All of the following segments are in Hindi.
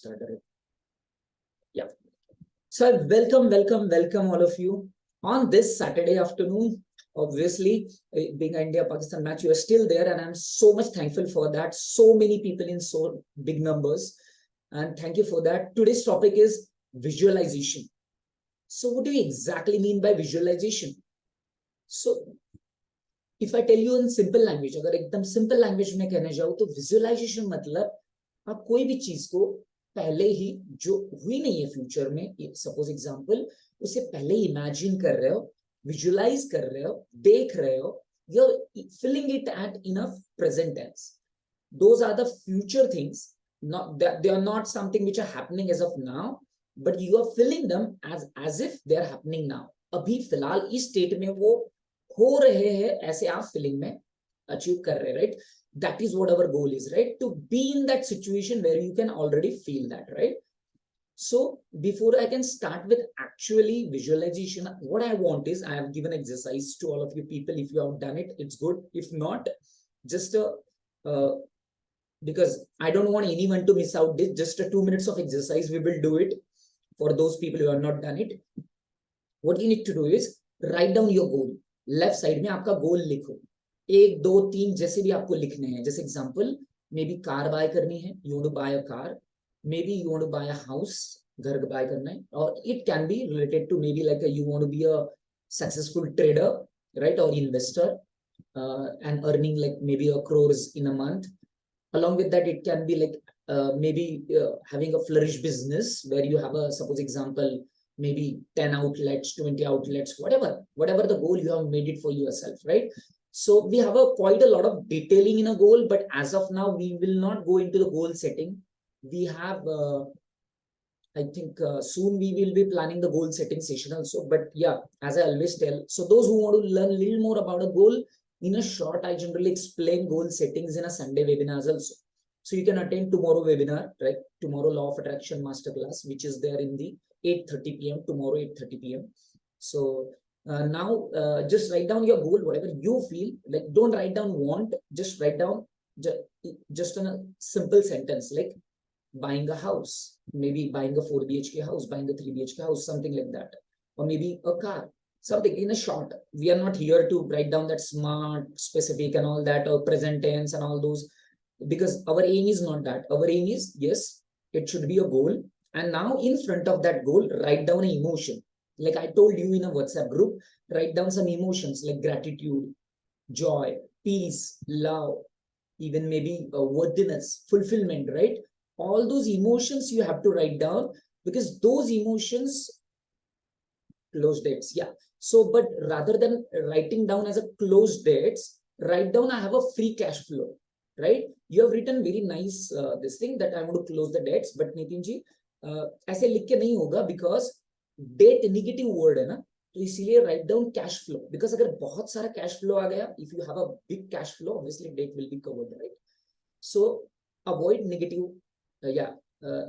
start it. Yeah. So welcome all of you on this Saturday afternoon. Obviously, being an India-Pakistan match, you are still there, and I'm so much thankful for that. So many people in so big numbers, and thank you for that. Today's topic is visualization. So what do you exactly mean by visualization? So if I tell you in simple language, अगर एकदम simple language में कहने जाऊँ तो visualization मतलब आप कोई भी चीज को पहले ही जो हुई नहीं है फ्यूचर में, सपोज एग्जांपल, उसे पहले ही इमेजिन कर रहे हो, विजुअलाइज कर रहे हो, देख रहे हो, you're filling it at enough present tense. Those are the future things, not that they are not something which are happening as of now, but you are filling them as if they are happening now. अभी फिलहाल इस स्टेट में वो हो रहे हैं, ऐसे आप फीलिंग में अचीव कर रहे हैं, right? That is what our goal is, right? To be in that situation where you can already feel that, right? So before I can start with actually visualization, what I want is, I have given exercise to all of you people. If you have done it, it's good. If not, just because I don't want anyone to miss out this, just a 2 minutes of exercise, we will do it for those people who have not done it. What you need to do is write down your goal. Left side में आपका गोल लिखो, 1 2 3 जैसे भी आपको लिखने हैं. जैसे example, may be car buy करनी है, you want to buy a car, may be you want to buy a house, घर बाय करना है, और it can be related to may be like you want to be a successful trader, right, और investor, and earning like maybe a crores in a month. Along with that, it can be like maybe having a flourish business where you have a, suppose example, maybe 10 outlets, 20 outlets, whatever the goal you have made it for yourself, right? So we have quite a lot of detailing in a goal, but as of now, we will not go into the goal setting. We have, I think soon we will be planning the goal setting session also. But yeah, as I always tell, so those who want to learn a little more about a goal, in a short, I generally explain goal settings in a Sunday webinars also. So you can attend tomorrow webinar, right? Tomorrow Law of Attraction Masterclass, which is there in the 8:30 p.m. tomorrow 8:30 p.m. So now just write down your goal, whatever you feel. Like, don't write down want, just write down just in a simple sentence, like buying a house, maybe buying a 4 BHK house, buying a 3 BHK house, something like that, or maybe a car, something in a short. We are not here to write down that smart, specific, and all that, or present tense and all those, because our aim is not that. Our aim is, yes, it should be a goal, and now in front of that goal, write down an emotion. Like I told you in a WhatsApp group, write down some emotions like gratitude, joy, peace, love, even maybe worthiness, fulfillment, right? All those emotions you have to write down, because those emotions, close dates, yeah. So but rather than writing down as a closed dates, write down I have a free cash flow, right? You have written very nice this thing that I want to close the dates, but Nitin ji ऐसे लिख के नहीं होगा, because डेट नेगेटिव वर्ड है ना, तो इसीलिए write down cash flow, because अगर बहुत सारा कैश फ्लो आ गया, if you have a big cash flow, obviously debt will be covered, right? So avoid negative, yeah.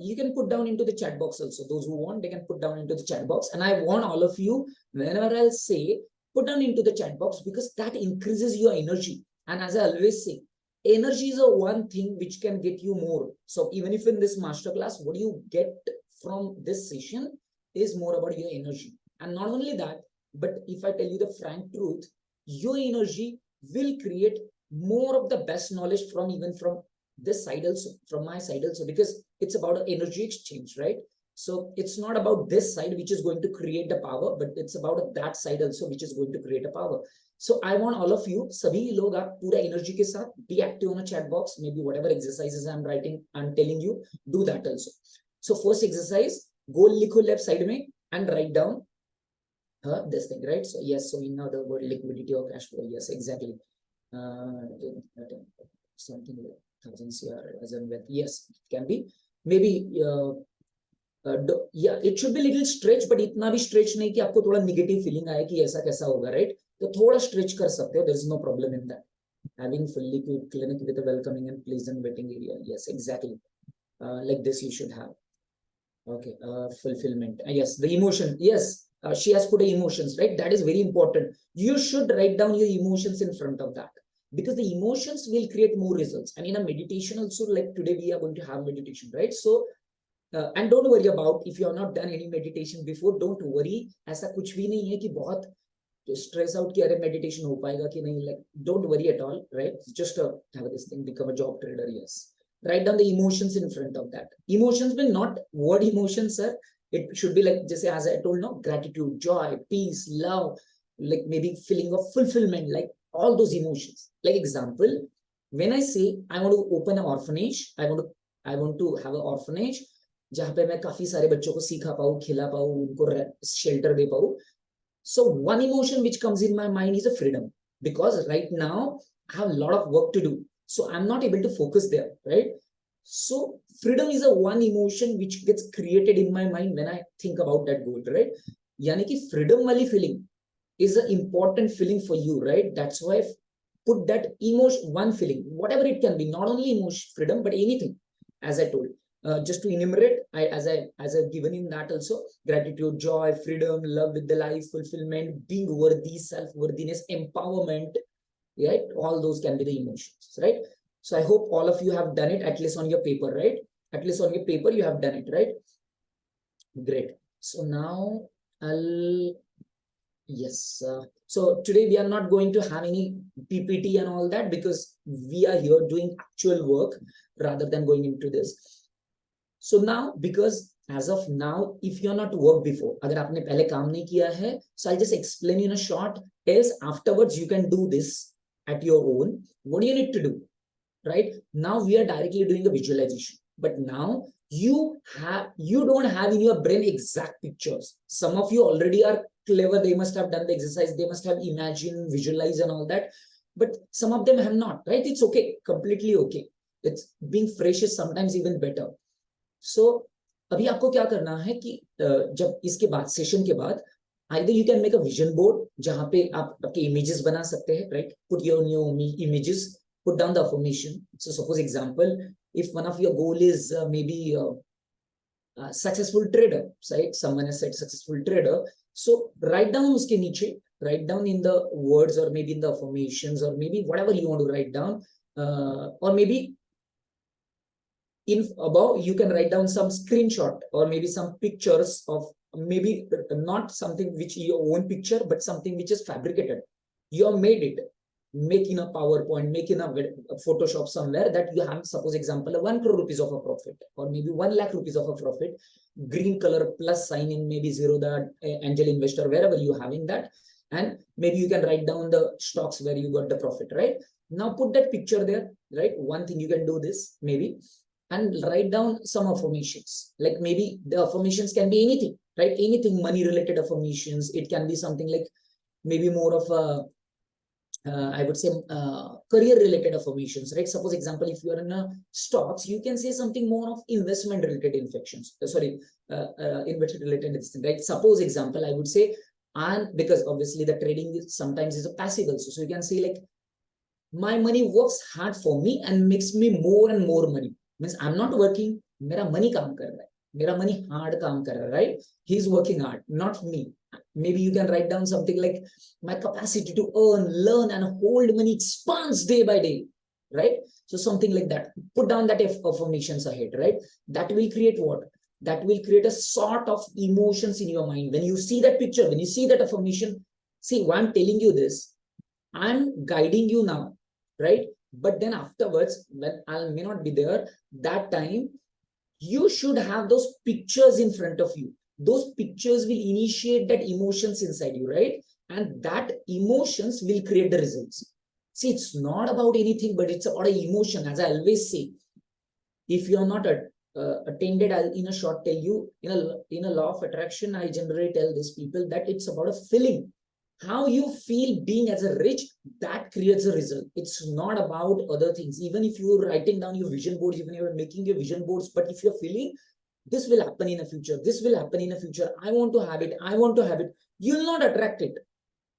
You can put down into the chat box also. Those who want, they can put down into the chat box. And I want all of you, whenever I'll say, put down into the chat box, because that increases your energy. And as I always say, energy is a one thing which can get you more. So even if in this masterclass, what you get from this session is more about your energy. And not only that, but if I tell you the frank truth, your energy will create more of the best knowledge from even from this side also, from my side also, because it's about an energy exchange, right? So it's not about this side which is going to create the power, but it's about that side also which is going to create a power. So I want all of you, sabhi log aap pura energy ke sath be active on a chat box. Maybe whatever exercises I'm writing, I'm telling you, do that also. So first exercise, goal likho left side mein and write down this thing, right? So yes, so in other word, liquidity or cash flow, yes, exactly. Something like 1000 CR as in with, yes, it can be maybe yeah, it should be little stretch, but इतना भी stretch नहीं कि आपको थोड़ा negative feeling आए कि ऐसा कैसा होगा, right? तो थोड़ा stretch कर सकते हो, there is no problem in that. Having fully clinic with a welcoming and pleasant waiting area, yes, exactly. Like this you should have. Okay, fulfillment, yes, the emotion, yes. She has put emotions, right? That is very important. You should write down your emotions in front of that, because the emotions will create more results. And in a meditation also, like today we are going to have meditation, right? So and don't worry about if you are not done any meditation before, don't worry, ऐसा कुछ भी नहीं है कि बहुत स्ट्रेस आउट कि अरे मेडिटेशन हो पाएगा कि नहीं, like don't worry at all, right? Just have this thing, become a job trader, yes. Write down the emotions in front of that. Emotions will not word emotions, sir. It should be like, just as I told, no, gratitude, joy, peace, love, like maybe feeling of fulfillment, like all those emotions. Like example, when I say I want to open an orphanage, I want to have an orphanage जहाँ पे मैं काफी सारे बच्चों को सिखा पाऊँ, खिला पाऊँ, उनको शेल्टर दे पाऊँ. So one emotion which comes in my mind is a freedom, because right now I have a lot of work to do. So I'm not able to focus there, right? So freedom is a one emotion which gets created in my mind when I think about that goal, right? यानी कि freedom वाली feeling is an important feeling for you, right? That's why put that emotion, one feeling, whatever it can be, not only emotion, freedom, but anything, as I told. Just to enumerate, as I've given in that also, gratitude, joy, freedom, love with the life, fulfillment, being worthy, self-worthiness, empowerment, right? All those can be the emotions, right? So I hope all of you have done it, at least on your paper, right? At least on your paper, you have done it, right? Great. So now yes. So today we are not going to have any PPT and all that, because we are here doing actual work rather than going into this. So now, because as of now, if you're not worked before, अगर आपने पहले काम नहीं किया है, so I'll just explain you in a short. Else afterwards you can do this at your own. What do you need to do? Right now we are directly doing the visualization, but now you don't have in your brain exact pictures. Some of you already are clever, they must have done the exercise, they must have imagined, visualized and all that, but some of them have not, right? It's okay, completely okay. It's being fresh is sometimes even better. So अभी आपको क्या करना है कि जब इसके बाद, सेशन के बाद, either you can make a vision board जहां पे आप आपके images बना सकते हैं, right? Put your new images, put down the affirmation. So suppose example, if one of your goal is maybe successful trader, right? Someone has said successful trader. So write down uske niche, write down in the words or maybe in the affirmations or maybe whatever you want to write down, or maybe in above you can write down some screenshot or maybe some pictures of, maybe not something which your own picture, but something which is fabricated. You have made it, make in a PowerPoint, make in a Photoshop somewhere, that you have, suppose example, 1 crore rupees of a profit or maybe 1 lakh rupees of a profit, green color plus sign in, maybe zero, the angel investor, wherever you having that, and maybe you can write down the stocks where you got the profit, right? Now put that picture there, right? One thing you can do this maybe, and write down some affirmations, like maybe the affirmations can be anything, right? Anything money related affirmations. It can be something like maybe more of a I would say career related affirmations, right? Suppose example, if you are in a stocks, you can say something more of investment related investment related thing, right? Suppose example, I would say, and because obviously the trading is sometimes is a passive also, so you can say like, my money works hard for me and makes me more and more money. Means I'm not working, मेरा money काम कर रहा है, मेरा money hard काम कर रहा है, right? He's working hard, not me. Maybe you can write down something like, my capacity to earn, learn and hold money expands day by day, right? So something like that. Put down that affirmations ahead, right? That will create what? That will create a sort of emotions in your mind. When you see that picture, when you see that affirmation, see why I'm telling you this. I'm guiding you now, right? But then afterwards, when I may not be there, that time you should have those pictures in front of you. Those pictures will initiate that emotions inside you, right? And that emotions will create the results. See, it's not about anything, but it's about an emotion. As I always say, if you're not attended, I'll in a short tell you, in a law of attraction, I generally tell these people that it's about a feeling. How you feel being as a rich, that creates a result. It's not about other things. Even if you're writing down your vision boards, even if you're making your vision boards, but if you're feeling this will happen in the future, this will happen in the future, I want to have it, I want to have it, you'll not attract it.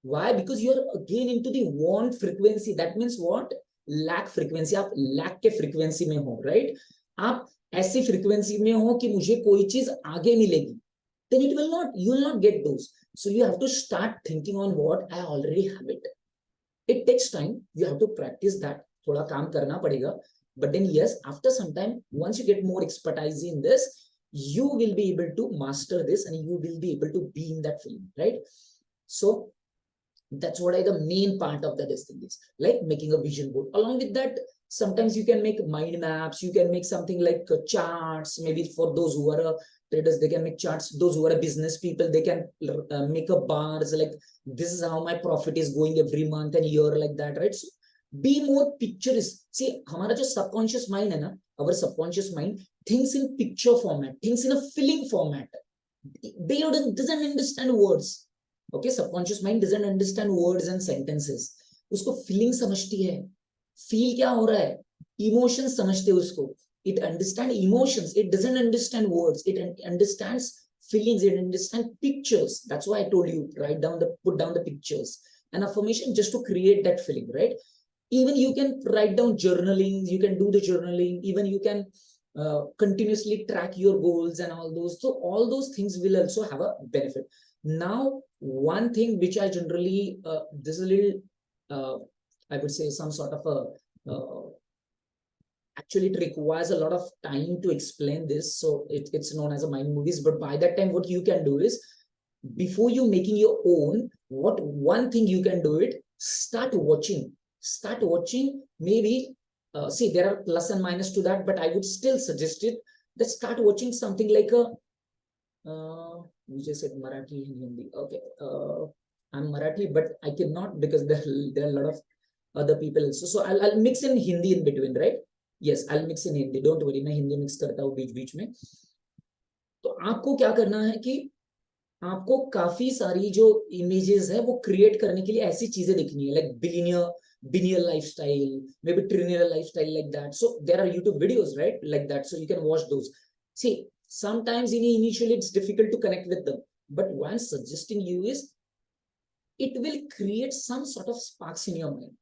Why? Because you're again into the want frequency. That means what? Lack frequency. आप lack के frequency में हो, right? आप ऐसी frequency में हो कि मुझे कोई चीज आगे मिलेगी, then it will not, you will not get those. So you have to start thinking on what I already have it. It takes time. You have to practice that. थोड़ा काम करना पड़ेगा. But then yes, after some time, once you get more expertise in this, you will be able to master this and you will be able to be in that film, right? So that's what I the main part of that is thing is like making a vision board. Along with that, sometimes you can make mind maps, you can make something like charts. Maybe for those who are traders, they can make charts. Those who are business people, they can make a bars like this is how my profit is going every month and year, like that, right? So be more picturesque. See, हमारा जो subconscious mind है ना, our subconscious mind thinks in picture format, thinks in a feeling format. They doesn't understand words. Okay, subconscious mind doesn't understand words and sentences. उसको feeling समझती है, feel क्या हो रहा है, emotions समझते हैं उसको. It understand emotions, it doesn't understand words, it understands feelings, it understands pictures. That's why I told you put down the pictures and affirmation just to create that feeling, right? Even you can write down journaling, you can do the journaling, even you can continuously track your goals and all those. So all those things will also have a benefit. Now, one thing which I generally, this is a little, I would say some sort of a, actually it requires a lot of time to explain this. So it's known as a mind movies. But by that time, what you can do is, before you making your own, what one thing you can do it, start watching, maybe, see, there are plus and minus to that, but I would still suggest it that start watching something like a, you just said Marathi and Hindi. Okay. I'm Marathi, but I cannot because there are a lot of other people also. So I'll mix in Hindi in between, right? Yes, I'll mix in Hindi. Don't worry, मैं हिंदी mix करता हूँ बीच में. तो आपको क्या करना है कि आपको काफी सारी जो इमेजेस है वो क्रिएट करने के लिए ऐसी चीजें दिखनी है, like billionaire lifestyle, maybe trillionaire lifestyle, like that. So there are YouTube videos, right, like that. So you can watch those. See, sometimes initially it's difficult to connect with them, but what I'm suggesting you is it will create some sort of sparks in your mind.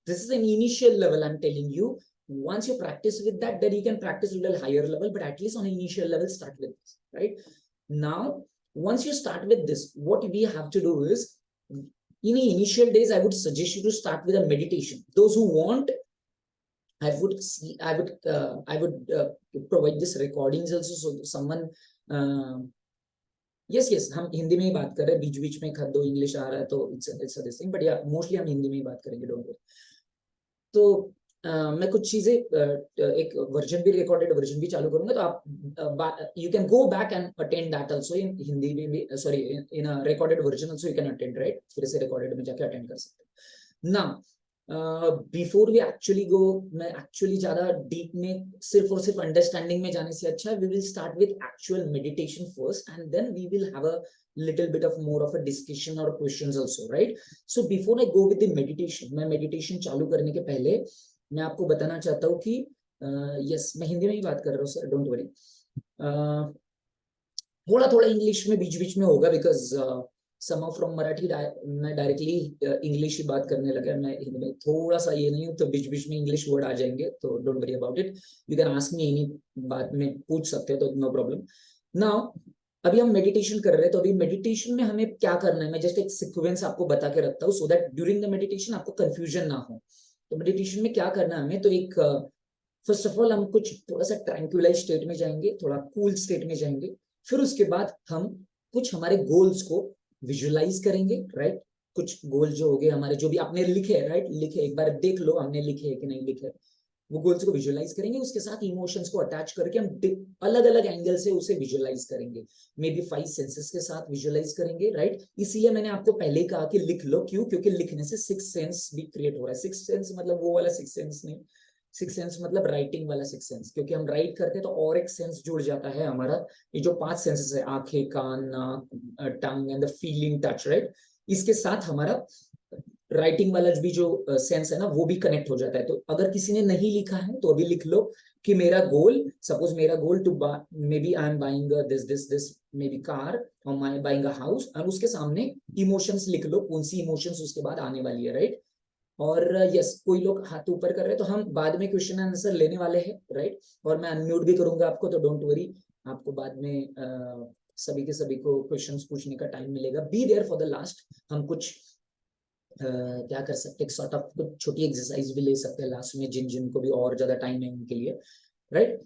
This is an initial level, I'm telling you. Once you practice with that, then you can practice a little higher level, but at least on an initial level, start with this, right? Now, once you start with this, what we have to do is, in the initial days, I would suggest you to start with a meditation. Those who want, I would provide this recordings also, so someone, yes, हम हिंदी में ही बात कर रहे हैं, बीच में खद दो इंग्लिश आ रहा है तो it's a this thing, but yeah, mostly हम हिंदी में ही बात करेंगे, don't worry. तो मैं कुछ चीजें एक वर्जन भी, रिकॉर्डेड वर्जन भी चालू करूंगा, तो आप you can go back and attend that also in Hindi में भी, sorry, in a recorded version also you can attend, right? फिर से रिकॉर्डेड में जाके अटेंड कर सकते हैं ना. बिफोर वी एक्चुअली गो, मैं एक्चुअली ज्यादा डीप में सिर्फ और सिर्फ अंडरस्टैंडिंग में जाने से अच्छा we will start with actual meditation first and then we will have a little bit of more of a discussion or questions also, right? So before I go with the meditation, मैं meditation चालू करने के पहले मैं आपको बताना चाहता हूँ कि यस, मैं हिंदी में ही बात कर रहा हूँ सर, डोंट वरी. थोड़ा इंग्लिश में बीच में होगा बिकॉज somehow from मराठी मैं डायरेक्टली इंग्लिश ही बात करने लगा. मैं हिंदी में थोड़ा सा ये नहीं हूँ, तो बीच में इंग्लिश वर्ड आ जाएंगे, तो don't worry about it. You can ask me any बात में पूछ सकते हो, तो नो प्रॉब्लम. नाउ अभी हम मेडिटेशन कर रहे हैं, तो अभी मेडिटेशन में हमें क्या करना है, मैं जस्ट एक सीक्वेंस आपको बता के रखता हूँ, so that during the meditation आपको कंफ्यूजन ना हो. तो मेडिटेशन में क्या करना है हमें, तो एक फर्स्ट ऑफ ऑल हम कुछ थोड़ा सा ट्रैंक्विलाइज स्टेट में जाएंगे, थोड़ा कूल स्टेट में जाएंगे. फिर उसके बाद हम कुछ हमारे गोल्स को विजुअलाइज करेंगे, राइट? कुछ गोल जो हो गए हमारे, जो भी आपने लिखे, राइट, लिखे, एक बार देख लो हमने लिखे है कि नहीं लिखे, वो गोल्स को विजुअलाइज करेंगे. उसके साथ इमोशंस को अटैच करके हम अलग अलग एंगल से उसे विजुअलाइज करेंगे. मे बी 5 सेंसेस के साथ विजुअलाइज करेंगे, राइट? इसलिए मैंने आपको पहले ही कहा कि लिख लो. क्यों? क्योंकि लिखने से 6 सेंस भी क्रिएट हो रहा है. 6 सेंस मतलब वो वाला 6 सेंस नहीं, 6 सेंस मतलब राइटिंग वाला 6 सेंस, क्योंकि हम राइट करते हैं तो और एक सेंस जुड़ जाता है हमारा. ये जो 5 सेंसेस है, आंखें, कान, नाक, tongue and the feeling touch, right, इसके साथ हमारा राइटिंग वाला भी जो सेंस है ना, वो भी कनेक्ट हो जाता है. तो अगर किसी ने नहीं लिखा है तो अभी लिख लो कि मेरा गोल, सपोज मेरा goal to may be I am buying this may B car, और माई बाइंग अ हाउस, और उसके सामने इमोशंस लिख लो, कौन सी इमोशंस उसके बाद आने वाली है, राइट? और यस, कोई लोग हाथ ऊपर कर रहे हैं, तो हम बाद में क्वेश्चन आंसर लेने वाले हैं, राइट? और मैं अनम्यूट भी करूंगा आपको, तो डोंट वरी, आपको बाद में सभी के सभी को क्वेश्चंस पूछने का टाइम मिलेगा. Be there for the last. हम कुछ क्या कर सकते हैं, सॉर्ट ऑफ कुछ छोटी एक्सरसाइज भी ले सकते हैं लास्ट में, जिनको भी और ज्यादा टाइम है उनके लिए, right?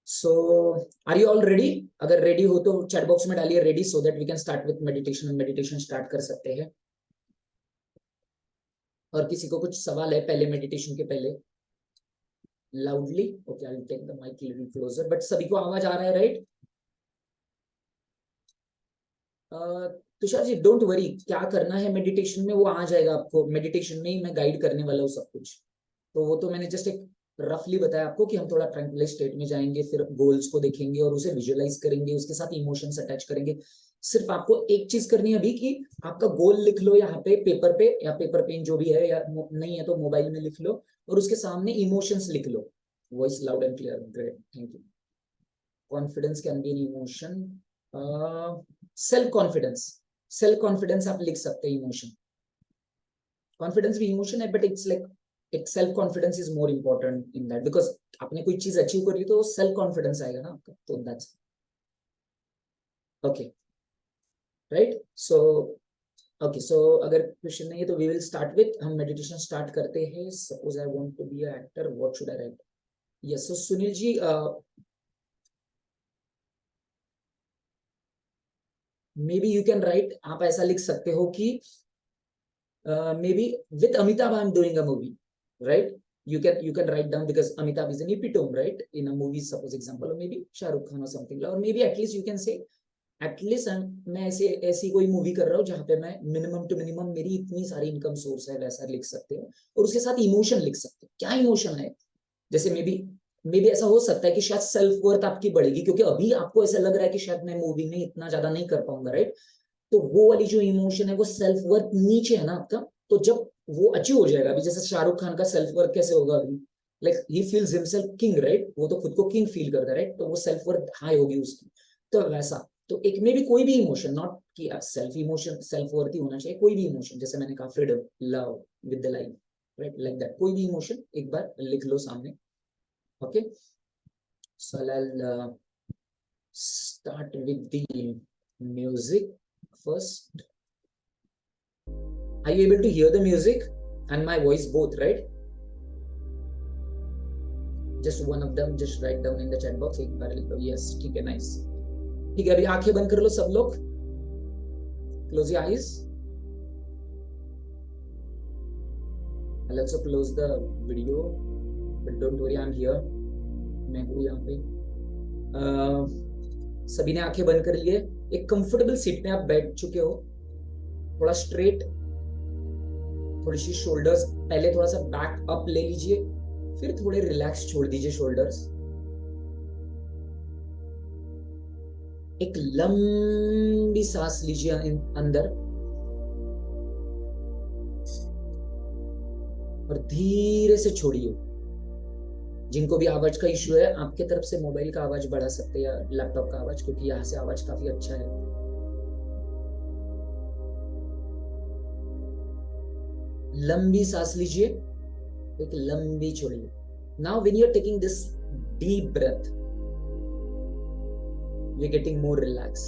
So are you all ready? अगर रेडी हो तो चैट बॉक्स में डालिए ready, so that we can start with meditation. Meditation start कर सकते हैं। और किसी को कुछ सवाल है पहले, मेडिटेशन के पहले? Loudly, okay, I will take the mic little closer, but सभी को आवाज आ रहा है, right? Tushar ji don't worry, क्या करना है मेडिटेशन में वो आ जाएगा आपको। मेडिटेशन में ही मैं गाइड करने वाला हूँ सब कुछ। तो वो तो मैंने जस्ट एक रफली बताया आपको कि हम थोड़ा ट्रैंक्विलाइज स्टेट में जाएंगे, फिर गोल्स को देखेंगे और उसे विजुअलाइज करेंगे, उसके साथ इमोशंस अटैच करेंगे। सिर्फ आपको एक चीज करनी है अभी कि आपका गोल लिख लो यहाँ पे पेपर पे, या पेपर पेन जो भी है, या नहीं है तो मोबाइल में लिख लो, और उसके सामने इमोशंस लिख लो। Voice loud and clear, great, thank you. Confidence can be an emotion. Self confidence, self confidence आप लिख सकते हैं इमोशन। कॉन्फिडेंस भी इमोशन है, बट इट्स लाइक एक self confidence is more important in that, because आपने कोई चीज अचीव करी तो सेल्फ कॉन्फिडेंस आएगा ना आपका, तो that's okay, right? So okay, so अगर क्वेश्चन नहीं है तो वी विल स्टार्ट विथ, हम मेडिटेशन स्टार्ट करते हैं। Suppose I want to be a actor, what should I write? Yes, so Sunil ji, may B you can write, आप ऐसा लिख सकते हो कि maybe with Amitabh I'm doing a movie, right? You can write down, because Amitabh is an epitome, right, in a movie, suppose example, or maybe Shah Rukh Khan or something, or maybe at least you can say at least मैं ऐसे ऐसी कोई मूवी कर रहा हूँ जहाँ पे मैं मिनिमम टू मिनिमम मेरी इतनी सारी इनकम सोर्स है, वैसा लिख सकते हो। और उसके साथ इमोशन लिख सकते हो, क्या इमोशन है। जैसे मे बी ऐसा हो सकता है कि शायद सेल्फ वर्थ आपकी बढ़ेगी, क्योंकि अभी आपको ऐसा लग रहा है कि शायद मैं मूवी में इतना ज्यादा नहीं कर पाऊंगा, राइट? तो वो वाली जो इमोशन है वो सेल्फ वर्थ नीचे है ना आपका, तो जब वो अचीव हो जाएगा, अभी जैसे शाहरुख खान का सेल्फ वर्थ कैसे होगा अभी, like he feels himself king, right? वो तो खुद को किंग फील करता है, राइट? तो वो सेल्फ वर्थ हाई होगी उसकी। तो वैसा, तो एक में भी कोई भी इमोशन, नॉट कि सेल्फ इमोशन सेल्फ वर्थ ही होना चाहिए, कोई भी इमोशन, जैसे मैंने कहा freedom, love, with the life, right, like that, कोई भी इमोशन एक बार लिख लो सामने। Okay, so I'll start with the music first. Are you able to hear the music and my voice both, right? Just one of them, just write down in the chat box. एक बार लिख दो, yes, ठीक है, nice, ठीक है। अभी आंखें बंद कर लो सब लोग, close your eyes. I'll also close the video, but don't worry, I'm here. मैं हूँ यहाँ पे। सभी ने आंखें बंद कर लिए। एक कंफर्टेबल सीट पे आप बैठ चुके हो, थोड़ा स्ट्रेट, थोड़ी सी शोल्डर्स, पहले थोड़ा सा बैक अप ले लीजिए, फिर थोड़े रिलैक्स छोड़ दीजिए शोल्डर्स। एक लंबी सांस लीजिए अंदर, और धीरे से छोड़िए। जिनको भी आवाज का इश्यू है, आपके तरफ से मोबाइल का आवाज बढ़ा सकते हैं या लैपटॉप का आवाज, क्योंकि यहाँ से आवाज काफी अच्छा है। लंबी सांस लीजिए, एक लंबी छोड़िए। Now when you are taking this deep breath, you are getting more relax.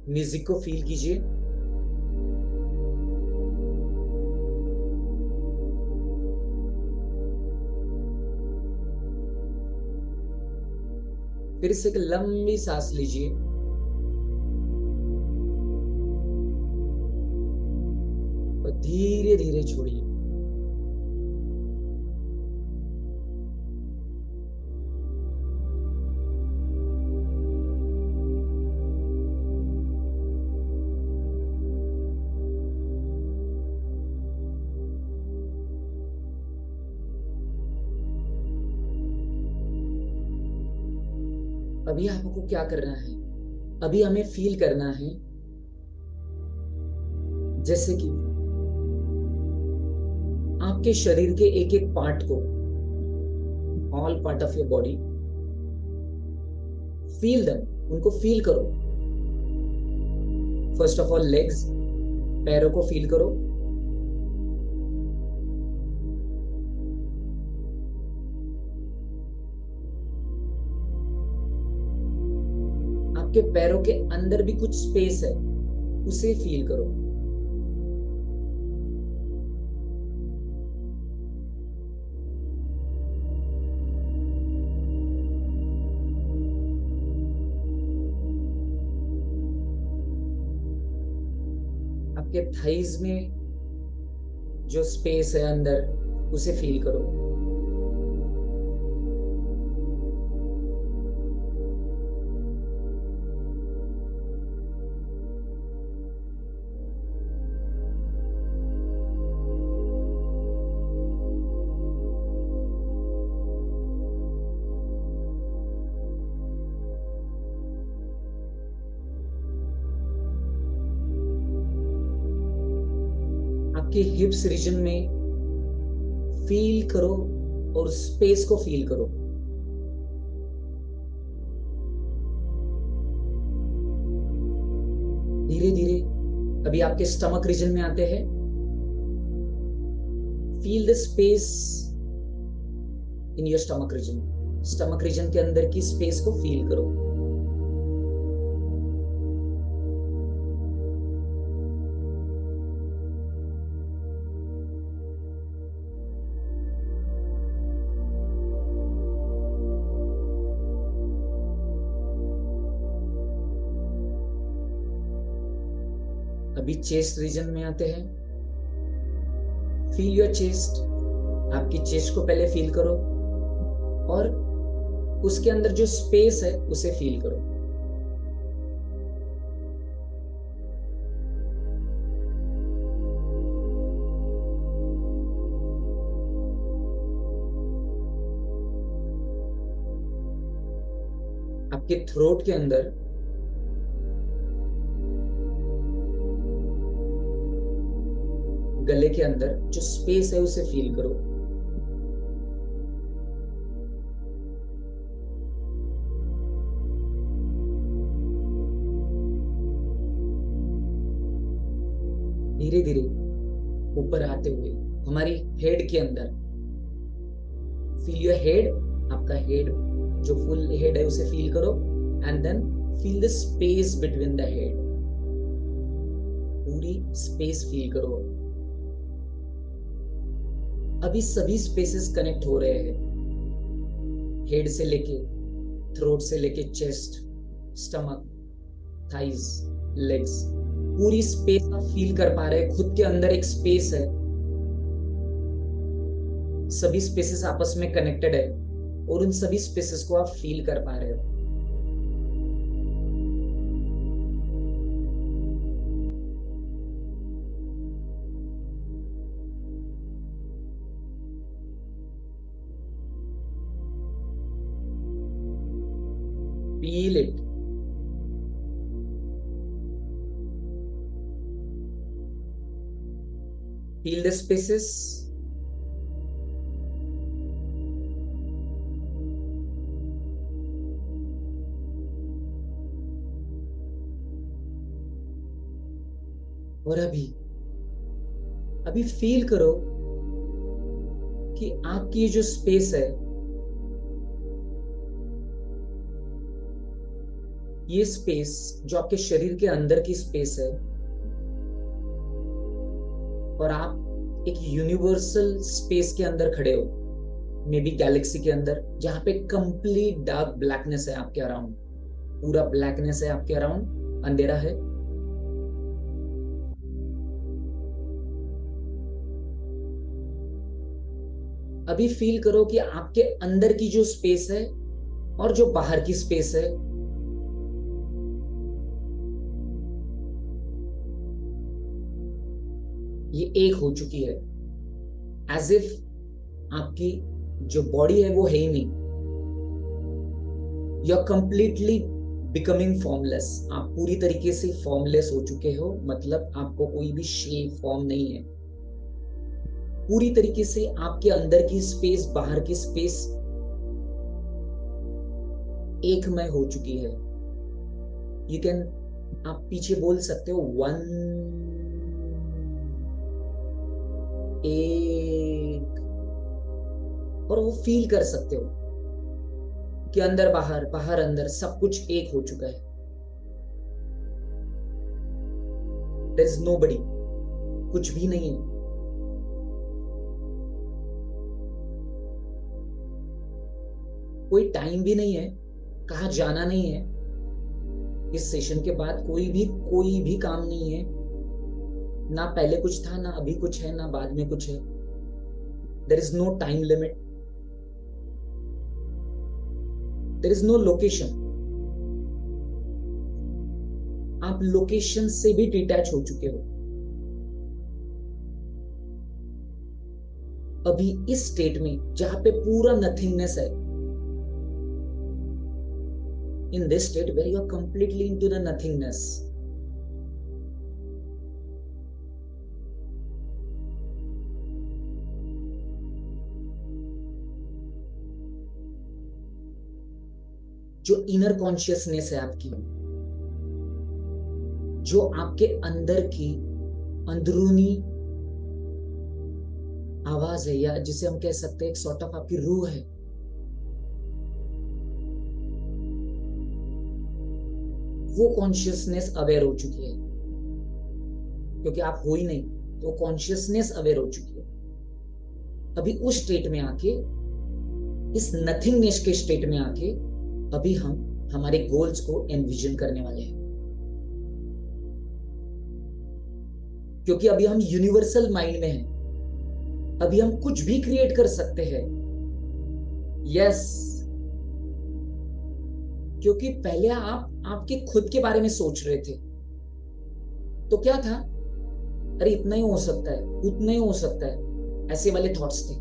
Music को फील कीजिए, फिर से एक लंबी सांस लीजिए, और धीरे धीरे छोड़िए। अभी आपको क्या करना है? अभी हमें फील करना है जैसे कि आपके शरीर के एक एक पार्ट को, all part of your body, feel them, उनको फील करो। फर्स्ट ऑफ ऑल लेग्स, पैरों को फील करो, आपके पैरों के अंदर भी कुछ स्पेस है, उसे फील करो। आपके थाइज में जो स्पेस है अंदर उसे फील करो। आपके हिप्स रीजन में फील करो और स्पेस को फील करो। धीरे धीरे अभी आपके स्टमक रीजन में आते हैं। Feel the space in your stomach region. Stomach region के अंदर की स्पेस को फील करो। अभी चेस्ट रीजन में आते हैं। Feel your chest. आपकी चेस्ट को पहले फील करो और उसके अंदर जो स्पेस है उसे फील करो। आपके थ्रोट के अंदर गले के अंदर जो स्पेस है उसे फील करो। धीरे धीरे ऊपर आते हुए हमारी हेड के अंदर फील योर हेड। आपका हेड जो फुल हेड है उसे फील करो and then feel the space between the head. पूरी स्पेस फील करो। अभी सभी स्पेसेस कनेक्ट हो रहे हैं। हेड से लेके थ्रोट से लेके चेस्ट, स्टमक, थाइज, लेग्स, पूरी स्पेस आप फील कर पा रहे हैं। खुद के अंदर एक स्पेस है। सभी स्पेसेस आपस में कनेक्टेड है और उन सभी स्पेसेस को आप फील कर पा रहे हो। Feel it. Feel the spaces. और अभी फील करो कि आपकी जो स्पेस है, ये स्पेस जो आपके शरीर के अंदर की स्पेस है, और आप एक यूनिवर्सल स्पेस के अंदर खड़े हो, मे बी गैलेक्सी के अंदर, जहां पे कंप्लीट डार्क ब्लैकनेस है आपके अराउंड। पूरा ब्लैकनेस है आपके अराउंड, अंधेरा है। अभी फील करो कि आपके अंदर की जो स्पेस है और जो बाहर की स्पेस है, ये एक हो चुकी है। एज इफ आपकी जो बॉडी है वो है ही नहीं। You are completely becoming formless. आप पूरी तरीके से फॉर्मलेस हो चुके हो, मतलब आपको कोई भी शेप फॉर्म नहीं है। पूरी तरीके से आपके अंदर की स्पेस बाहर की स्पेस एकमय हो चुकी है। यू कैन, आप पीछे बोल सकते हो वन, एक, और वो फील कर सकते हो कि अंदर बाहर, बाहर अंदर सब कुछ एक हो चुका है। देयर इज नोबडी, कुछ भी नहीं है। कोई टाइम भी नहीं है, कहाँ जाना नहीं है। इस सेशन के बाद कोई भी काम नहीं है। ना पहले कुछ था, ना अभी कुछ है, ना बाद में कुछ है। There is no time limit, there is no location. आप लोकेशन से भी डिटैच हो चुके हो। अभी इस स्टेट में जहां पे पूरा नथिंगनेस है, in this state where you are completely into the nothingness, जो इनर कॉन्शियसनेस है आपकी, जो आपके अंदर की अंदरूनी आवाज है, या जिसे हम कह सकते हैं एक सॉर्ट ऑफ आपकी रूह है, वो कॉन्शियसनेस अवेयर हो चुकी है। क्योंकि आप हो ही नहीं, तो कॉन्शियसनेस अवेयर हो चुकी है। अभी उस स्टेट में आके, इस नथिंगनेस के स्टेट में आके, अभी हम हमारे गोल्स को एनविजन करने वाले हैं। क्योंकि अभी हम यूनिवर्सल माइंड में हैं, अभी हम कुछ भी क्रिएट कर सकते हैं। यस, क्योंकि पहले आप आपके खुद के बारे में सोच रहे थे, तो क्या था, अरे इतना ही हो सकता है, उतना ही हो सकता है, ऐसे वाले थॉट्स थे।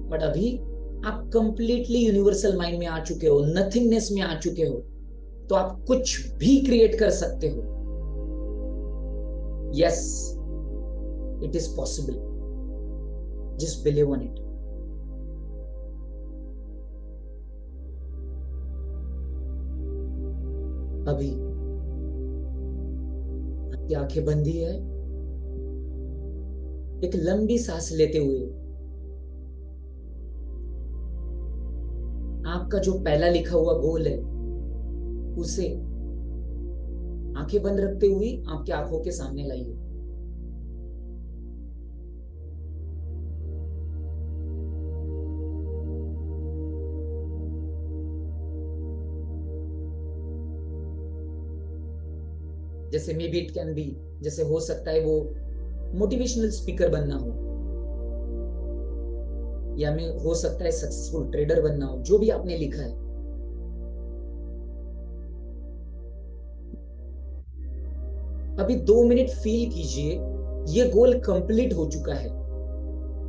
बट अभी आप कंप्लीटली यूनिवर्सल माइंड में आ चुके हो, नथिंगनेस में आ चुके हो, तो आप कुछ भी क्रिएट कर सकते हो। Yes, it is possible, just believe on it. अभी आपकी आंखें बंदी है, एक लंबी सांस लेते हुए आपका जो पहला लिखा हुआ गोल है, उसे आंखें बंद रखते हुए आपकी आंखों के सामने लाइए। जैसे may B it can B, जैसे हो सकता है वो मोटिवेशनल स्पीकर बनना हो, या में हो सकता है सक्सेसफुल ट्रेडर बनना हो, जो भी आपने लिखा है। अभी 2 मिनट फील कीजिए, ये गोल कंप्लीट हो चुका है।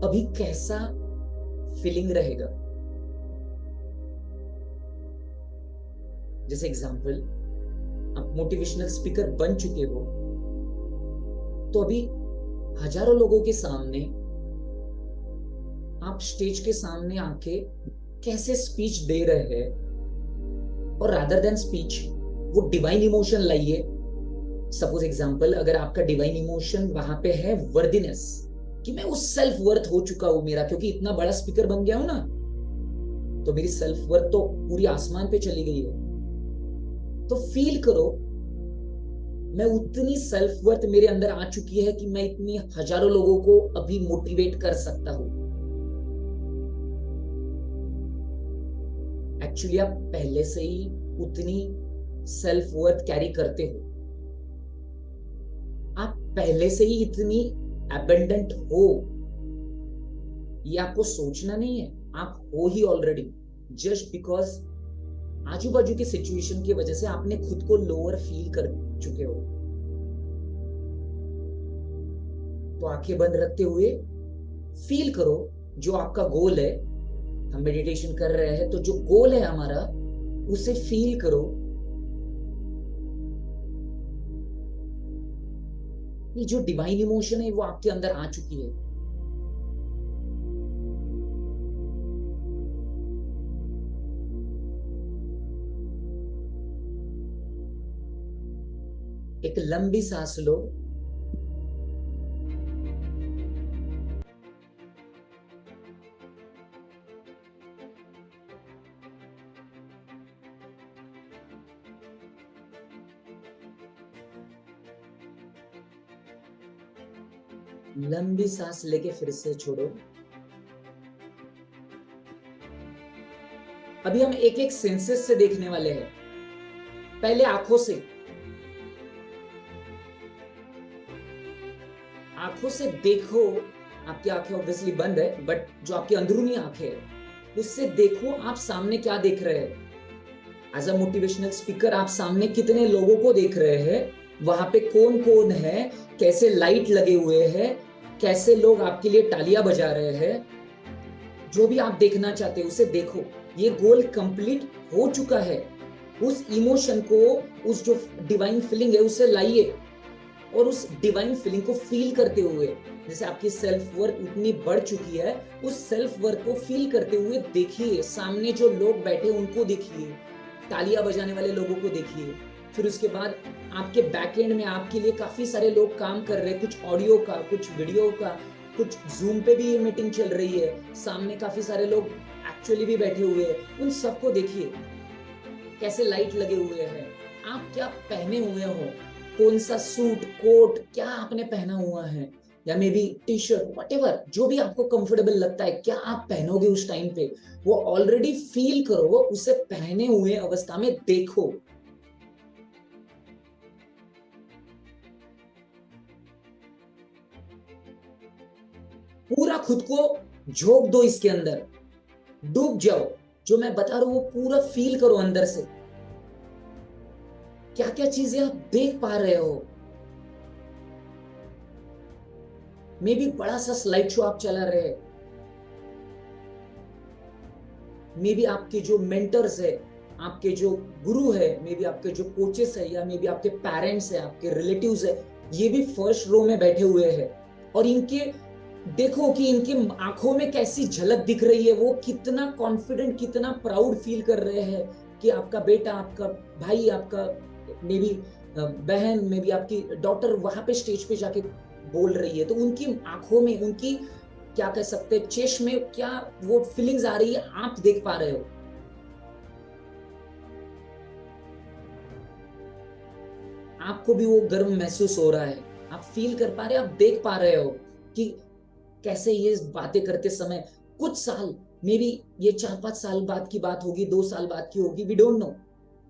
अभी कैसा फीलिंग रहेगा? जैसे एग्जांपल, आप मोटिवेशनल स्पीकर बन चुके हो, तो अभी हजारों लोगों के सामने, आप स्टेज के सामने आके कैसे स्पीच दे रहे हैं, और रादर देन स्पीच वो डिवाइन इमोशन लाइए। सपोज एग्जांपल, अगर आपका डिवाइन इमोशन वहां पे है वर्दीनेस, कि मैं उस सेल्फ वर्थ हो चुका हूं मेरा, क्योंकि इतना बड़ा स्पीकर बन गया हूं ना, तो मेरी सेल्फ वर्थ तो पूरी आसमान पे चली गई है। तो फील करो, मैं उतनी सेल्फ वर्थ मेरे अंदर आ चुकी है कि मैं इतनी हजारों लोगों को अभी मोटिवेट कर सकता हूं। एक्चुअली आप पहले से ही उतनी सेल्फ वर्थ कैरी करते हो, आप पहले से ही इतनी एबंडेंट हो। ये आपको सोचना नहीं है, आप हो ही ऑलरेडी। जस्ट बिकॉज आजू बाजू की सिचुएशन की वजह से आपने खुद को लोअर फील कर चुके हो। तो आंखें बंद रखते हुए फील करो, जो आपका गोल है, हम मेडिटेशन कर रहे हैं, तो जो गोल है हमारा, उसे फील करो। ये जो डिवाइन इमोशन है वो आपके अंदर आ चुकी है। एक लंबी सांस लो, लंबी सांस लेके फिर से छोड़ो। अभी हम एक एक सेंसेस से देखने वाले हैं। पहले आंखों से, आंखों से देखो, आपकी आंखें ऑब्वियसली बंद है, बट जो आपकी अंदरूनी आंखें है उससे देखो आप सामने क्या देख रहे हैं। एज अ मोटिवेशनल स्पीकर आप सामने कितने लोगों को देख रहे हैं, वहां पे कौन कौन है, कैसे लाइट लगे हुए हैं, कैसे लोग आपके लिए तालियां बजा रहे हैं। जो भी आप देखना चाहते हो उसे देखो। ये गोल कंप्लीट हो चुका है। उस इमोशन को, उस जो डिवाइन फीलिंग है उसे लाइए, और उस डिवाइन फीलिंग को फील करते हुए, जैसे आपकी सेल्फ वर्थ इतनी बढ़ चुकी है, उस सेल्फ वर्थ को फील करते हुए देखिए। सामने जो लोग बैठे उनको देखिए, तालियां बजाने वाले लोगों को देखिए। फिर उसके बाद आपके बैकएंड में आपके लिए काफी सारे लोग काम कर रहे हैं, कुछ ऑडियो का, कुछ वीडियो का, कुछ जूम पे भी ये मीटिंग चल रही है, सामने काफी सारे लोग एक्चुअली भी बैठे हुए हैं। उन सबको देखिए कैसे लाइट लगे हुए हैं, आप क्या पहने हुए हो, कौन सा सूट कोट क्या आपने पहना हुआ है, या may B T shirt, what जो भी आपको कंफर्टेबल लगता है, क्या आप पहनोगे उस टाइम पे, वो ऑलरेडी फील करो, उसे पहने हुए अवस्था में देखो। पूरा खुद को झोंक दो इसके अंदर, डूब जाओ। जो मैं बता रहा हूं वो पूरा फील करो अंदर से, क्या क्या चीजें आप देख पा रहे हो। मे बी बड़ा सा स्लाइड शो आप चला रहे हैं, मे बी आपके जो मेंटर्स है, आपके जो गुरु है, मे बी आपके जो कोचेस है, या मे बी आपके पेरेंट्स है, आपके रिलेटिव्स है, ये भी फर्स्ट रो में बैठे हुए हैं। और इनके देखो कि इनकी आंखों में कैसी झलक दिख रही है, वो कितना कॉन्फिडेंट, कितना प्राउड फील कर रहे हैं कि आपका बेटा, आपका भाई, आपका मे बी बहन, मे बी आपकी डॉटर वहां पे स्टेज पे जाके बोल रही है। तो उनकी आंखों में, उनकी क्या कह सकते हैं, चेस्ट में क्या वो फीलिंग्स आ रही है, आप देख पा रहे हो। आपको भी वो गर्व महसूस हो रहा है, आप फील कर पा रहे हो, आप देख पा रहे हो कि कैसे ये बातें करते समय कुछ साल, मे बी ये 4-5 साल बाद की बात होगी, 2 साल बाद की होगी, वी डोंट नो,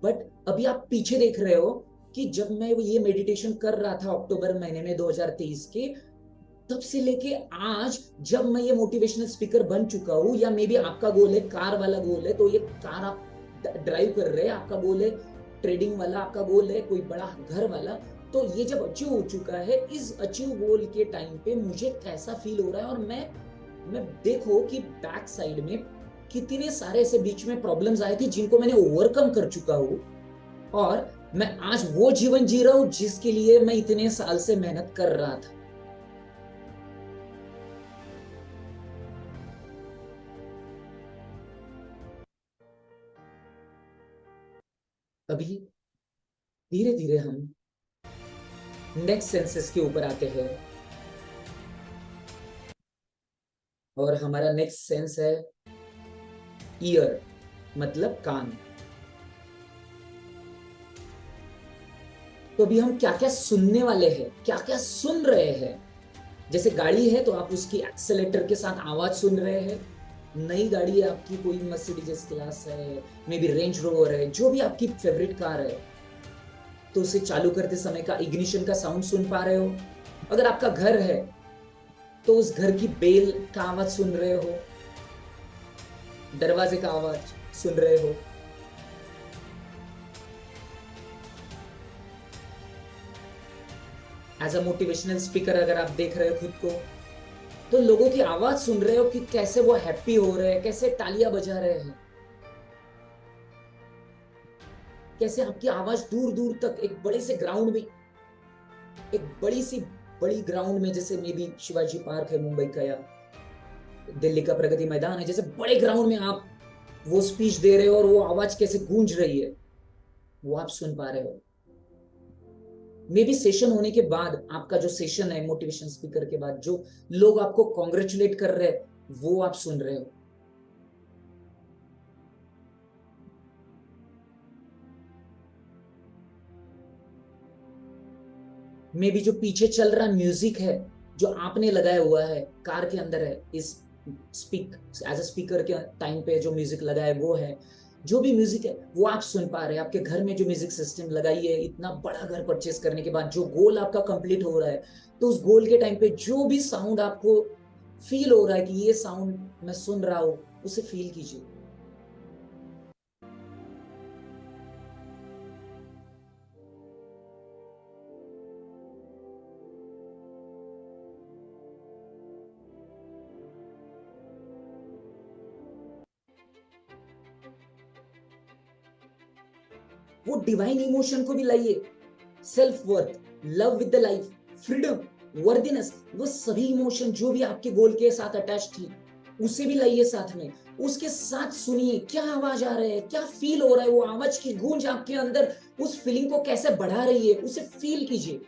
बट अभी आप पीछे देख रहे हो कि जब मैं ये मेडिटेशन कर रहा था अक्टूबर महीने में 2023 के, तब से लेके आज जब मैं ये मोटिवेशनल स्पीकर बन चुका हूँ, या मे बी आपका गोल है कार वाला गोल है, तो ये कार आप ड्राइव कर रहे हैं, आपका गोल है ट्रेडिंग वाला, आपका गोल है कोई बड़ा घर वाला, तो ये जब अचीव हो चुका है, इस अचीव गोल के टाइम पे मुझे कैसा फील हो रहा है। और मैं देखो कि बैक साइड में कितने सारे ऐसे बीच में प्रॉब्लम्स आए थे जिनको मैंने ओवरकम कर चुका हूँ, और मैं आज वो जीवन जी रहा हूँ जिसके लिए मैं इतने साल से मेहनत कर रहा था। अभी धीरे धीरे हम नेक्स्ट सेंसेस के ऊपर आते हैं, और हमारा नेक्स्ट सेंस है ईयर, मतलब कान। तो अभी हम क्या क्या सुनने वाले हैं, क्या क्या सुन रहे हैं। जैसे गाड़ी है तो आप उसकी एक्सेलेटर के साथ आवाज सुन रहे हैं, नई गाड़ी है आपकी, कोई मर्सिडीज क्लास है, मे बी रेंज रोवर है, जो भी आपकी फेवरेट कार है, तो उसे चालू करते समय का इग्निशन का साउंड सुन पा रहे हो। अगर आपका घर है तो उस घर की बेल का आवाज सुन रहे हो, दरवाजे का आवाज सुन रहे हो। एज अ मोटिवेशनल स्पीकर अगर आप देख रहे हो खुद को, तो लोगों की आवाज सुन रहे हो कि कैसे वो हैप्पी हो रहे हैं, कैसे तालियां बजा रहे हैं, कैसे आपकी आवाज दूर दूर तक एक बड़े से ग्राउंड में, एक बड़ी ग्राउंड में, जैसे मे बी शिवाजी पार्क है मुंबई का, या दिल्ली का प्रगति मैदान है, जैसे बड़े ग्राउंड में आप वो स्पीच दे रहे हो और वो आवाज कैसे गूंज रही है, वो आप सुन पा रहे हो। मे बी सेशन होने के बाद, आपका जो सेशन है मोटिवेशन स्पीकर के बाद, जो लोग आपको कॉन्ग्रेचुलेट कर रहे हैं वो आप सुन रहे हो। मे बी जो पीछे चल रहा म्यूजिक है, जो आपने लगाया हुआ है कार के अंदर है, इस स्पीक एज अ स्पीकर के टाइम पे जो म्यूजिक लगा है वो है, जो भी म्यूजिक है वो आप सुन पा रहे हैं, आपके घर में जो म्यूजिक सिस्टम लगाई है, इतना बड़ा घर परचेस करने के बाद जो गोल आपका कंप्लीट हो रहा है, तो उस गोल के टाइम पे जो भी साउंड आपको फील हो रहा है कि ये साउंड मैं सुन रहा हूं, उसे फील कीजिए। वो डिवाइन इमोशन को भी लाइए, self worth, love with the life, freedom, worthiness, वो सभी इमोशन जो भी आपके गोल के साथ अटैच थी, उसे भी लाइए साथ में। उसके साथ सुनिए क्या आवाज आ रहा है, क्या फील हो रहा है, वो आवाज की गूंज आपके अंदर उस फीलिंग को कैसे बढ़ा रही है, उसे फील कीजिए।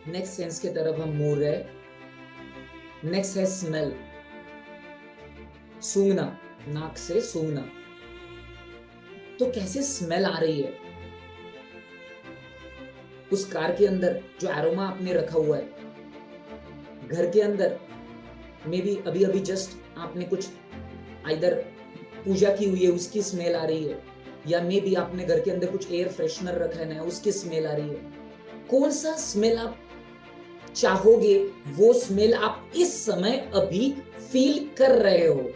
नेक्स्ट सेंस की तरफ हम मूव रहे। नेक्स्ट है स्मेल, सूंघना, नाक से सूंघना। तो कैसे स्मेल आ रही है उस कार के अंदर, जो एरोमा आपने रखा हुआ है, घर के अंदर मे बी अभी अभी जस्ट आपने कुछ आइदर पूजा की हुई है उसकी स्मेल आ रही है, या मे बी आपने घर के अंदर कुछ एयर फ्रेशनर रखा है ना, उसकी स्मेल आ रही है। कौन सा स्मेल आप चाहोगे, वो स्मेल आप इस समय अभी फील कर रहे हो।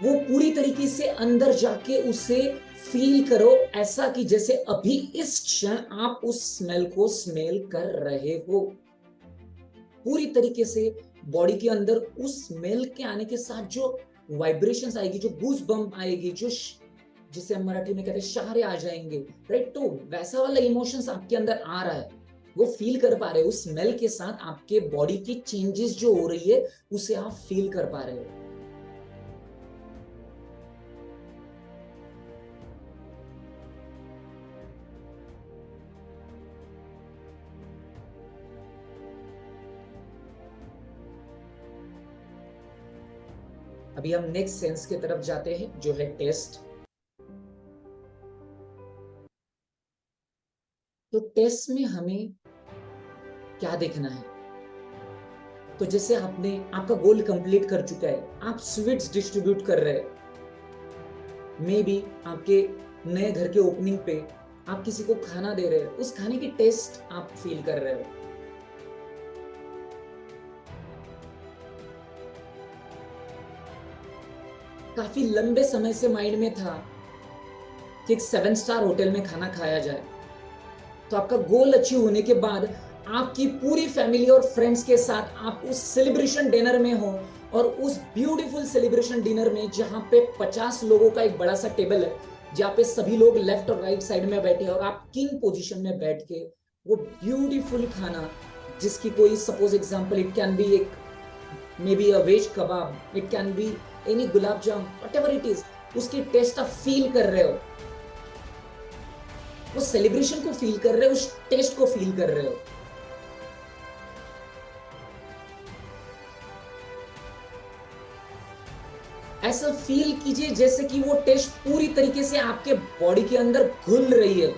वो पूरी तरीके से अंदर जाके उसे फील करो, ऐसा कि जैसे अभी इस क्षण आप उस स्मेल को स्मेल कर रहे हो। पूरी तरीके से बॉडी के अंदर उस स्मेल के आने के साथ जो वाइब्रेशंस आएगी, जो गूज बम्प आएगी, जो जिसे हम मराठी में कहते हैं शहारे आ जाएंगे, राइट। तो वैसा वाला इमोशंस आपके अंदर आ रहा है, वो फील कर पा रहे हो। उस स्मेल के साथ आपके बॉडी की चेंजेस जो हो रही है, उसे आप फील कर पा रहे हो। अभी हम नेक्स्ट सेंस की तरफ जाते हैं, जो है टेस्ट। तो टेस्ट में हमें क्या देखना है? तो जैसे आपने आपका गोल कंप्लीट कर चुका है, आप स्वीट्स डिस्ट्रीब्यूट कर रहे हैं, मे बी आपके नए घर के ओपनिंग पे आप किसी को खाना दे रहे हो, उस खाने की टेस्ट आप फील कर रहे हो। काफी लंबे समय से माइंड में था कि एक 7 स्टार होटल में खाना खाया जाए। तो आपका गोल अचीव होने के बाद आपकी पूरी फैमिली और फ्रेंड्स के साथ आप उस सेलिब्रेशन डिनर में हो, और उस ब्यूटीफुल सेलिब्रेशन डिनर में जहां पे 50 लोगों का एक बड़ा सा टेबल है, जहां पे सभी लोग लेफ्ट और राइट साइड में बैठे हैं, और आप किंग पोजीशन में बैठ के वो ब्यूटीफुल खाना, जिसकी कोई suppose example, it can be एक may be a veg kebab, it can be any gulab jam, whatever it is, उसकी टेस्ट आप फील कर रहे हो, उस सेलिब्रेशन को फील कर रहे हो, उस टेस्ट को फील कर रहे हो। ऐसा फील कीजिए जैसे कि वो टेस्ट पूरी तरीके से आपके बॉडी के अंदर घुल रही है।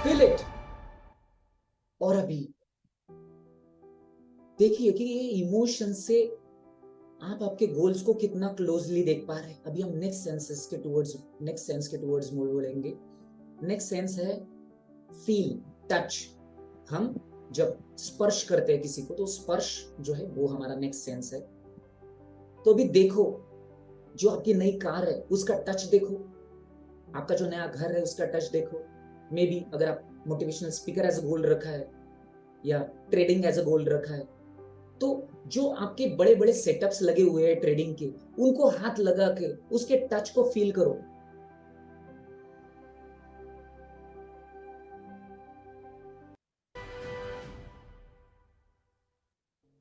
Feel it. और अभी देखिए कि ये इमोशन से आप आपके गोल्स को कितना क्लोजली देख पा रहे हैं। अभी हम नेक्स्ट सेंस के टुवर्ड्स मूव बोलेंगे। नेक्स्ट सेंस है फील, टच। हम जब स्पर्श करते हैं किसी को, तो स्पर्श जो है वो हमारा नेक्स्ट सेंस है। तो अभी देखो, जो आपकी नई कार है उसका टच देखो, आपका जो नया घर है उसका टच देखो। मे बी अगर आप मोटिवेशनल स्पीकर एज अ गोल रखा है, या ट्रेडिंग एज अ गोल रखा है, तो जो आपके बड़े बड़े सेटअप्स लगे हुए हैं ट्रेडिंग के, उनको हाथ लगा के उसके टच को फील करो।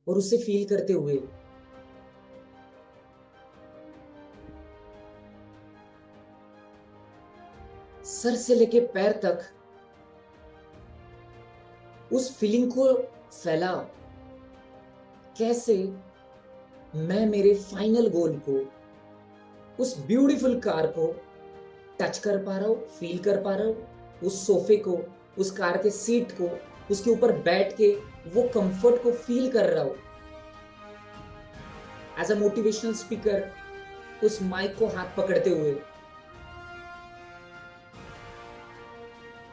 और उसे फील करते हुए सर से लेके पैर तक उस फीलिंग को फैलाओ। कैसे मैं मेरे फाइनल गोल को, उस ब्यूटीफुल कार को टच कर पा रहा हूं, फील कर पा रहा हूं, उस सोफे को, उस कार के सीट को, उसके ऊपर बैठ के वो कंफर्ट को फील कर रहा हूं। एज अ मोटिवेशनल स्पीकर उस माइक को हाथ पकड़ते हुए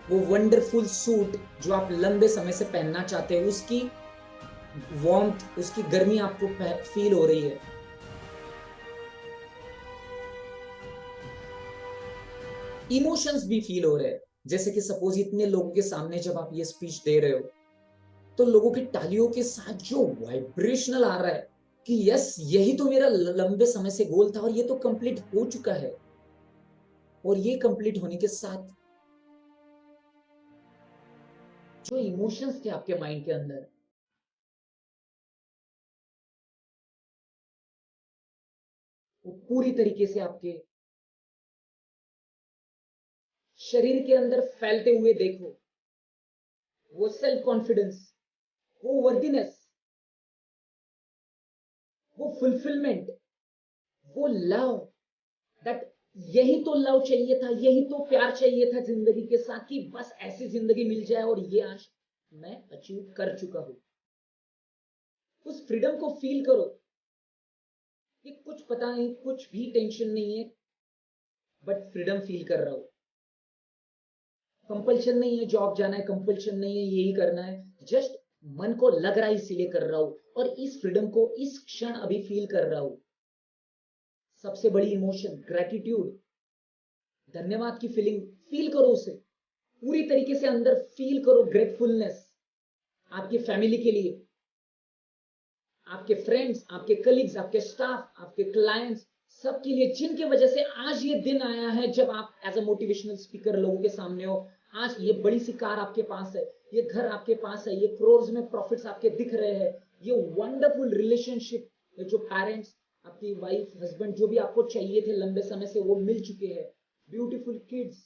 वो वंडरफुल सूट जो आप लंबे समय से पहनना चाहते हैं, उसकी वार्मथ, उसकी गर्मी आपको फील हो रही है। इमोशंस भी फील हो रहे हैं। जैसे कि सपोज इतने लोगों के सामने जब आप ये स्पीच दे रहे हो, तो लोगों की तालियों के साथ जो वाइब्रेशनल आ रहा है कि यस, यही तो मेरा लंबे समय से गोल था और ये तो कंप्लीट हो चुका है। और ये कंप्लीट होने के साथ जो इमोशंस थे आपके माइंड के अंदर, वो पूरी तरीके से आपके शरीर के अंदर फैलते हुए देखो। वो सेल्फ कॉन्फिडेंस, वो वर्दीनेस, वो फुलफिलमेंट, वो लव, दैट यही तो लव चाहिए था, यही तो प्यार चाहिए था जिंदगी के साथ, कि बस ऐसी जिंदगी मिल जाए। और ये आज मैं अचीव कर चुका हूं। उस फ्रीडम को फील करो कि कुछ पता नहीं, कुछ भी टेंशन नहीं है, बट फ्रीडम फील कर रहा हूं। कंपल्शन नहीं है जॉब जाना है, कंपल्शन नहीं है यही करना है, जस्ट मन को लग रहा है इसीलिए कर रहा हूं। और इस फ्रीडम को इस क्षण अभी फील कर रहा हूं। सबसे बड़ी इमोशन ग्रेटिट्यूड, धन्यवाद की फीलिंग फील करो। उसे पूरी तरीके से अंदर फील करो। ग्रेटफुलनेस आपकी फैमिली के लिए, आपके फ्रेंड्स, आपके कलीग्स, आपके स्टाफ, आपके क्लाइंट्स, सबके लिए, जिनके वजह से आज ये दिन आया है जब आप एज अ मोटिवेशनल स्पीकर लोगों के सामने हो। आज ये बड़ी सी कार आपके पास है, ये घर आपके पास है, ये क्रोर्स में प्रॉफिट्स आपके दिख रहे हैं, ये वंडरफुल रिलेशनशिप, जो पेरेंट्स, आपकी वाइफ, हस्बैंड, जो भी आपको चाहिए थे लंबे समय से, वो मिल चुके हैं। ब्यूटीफुल किड्स,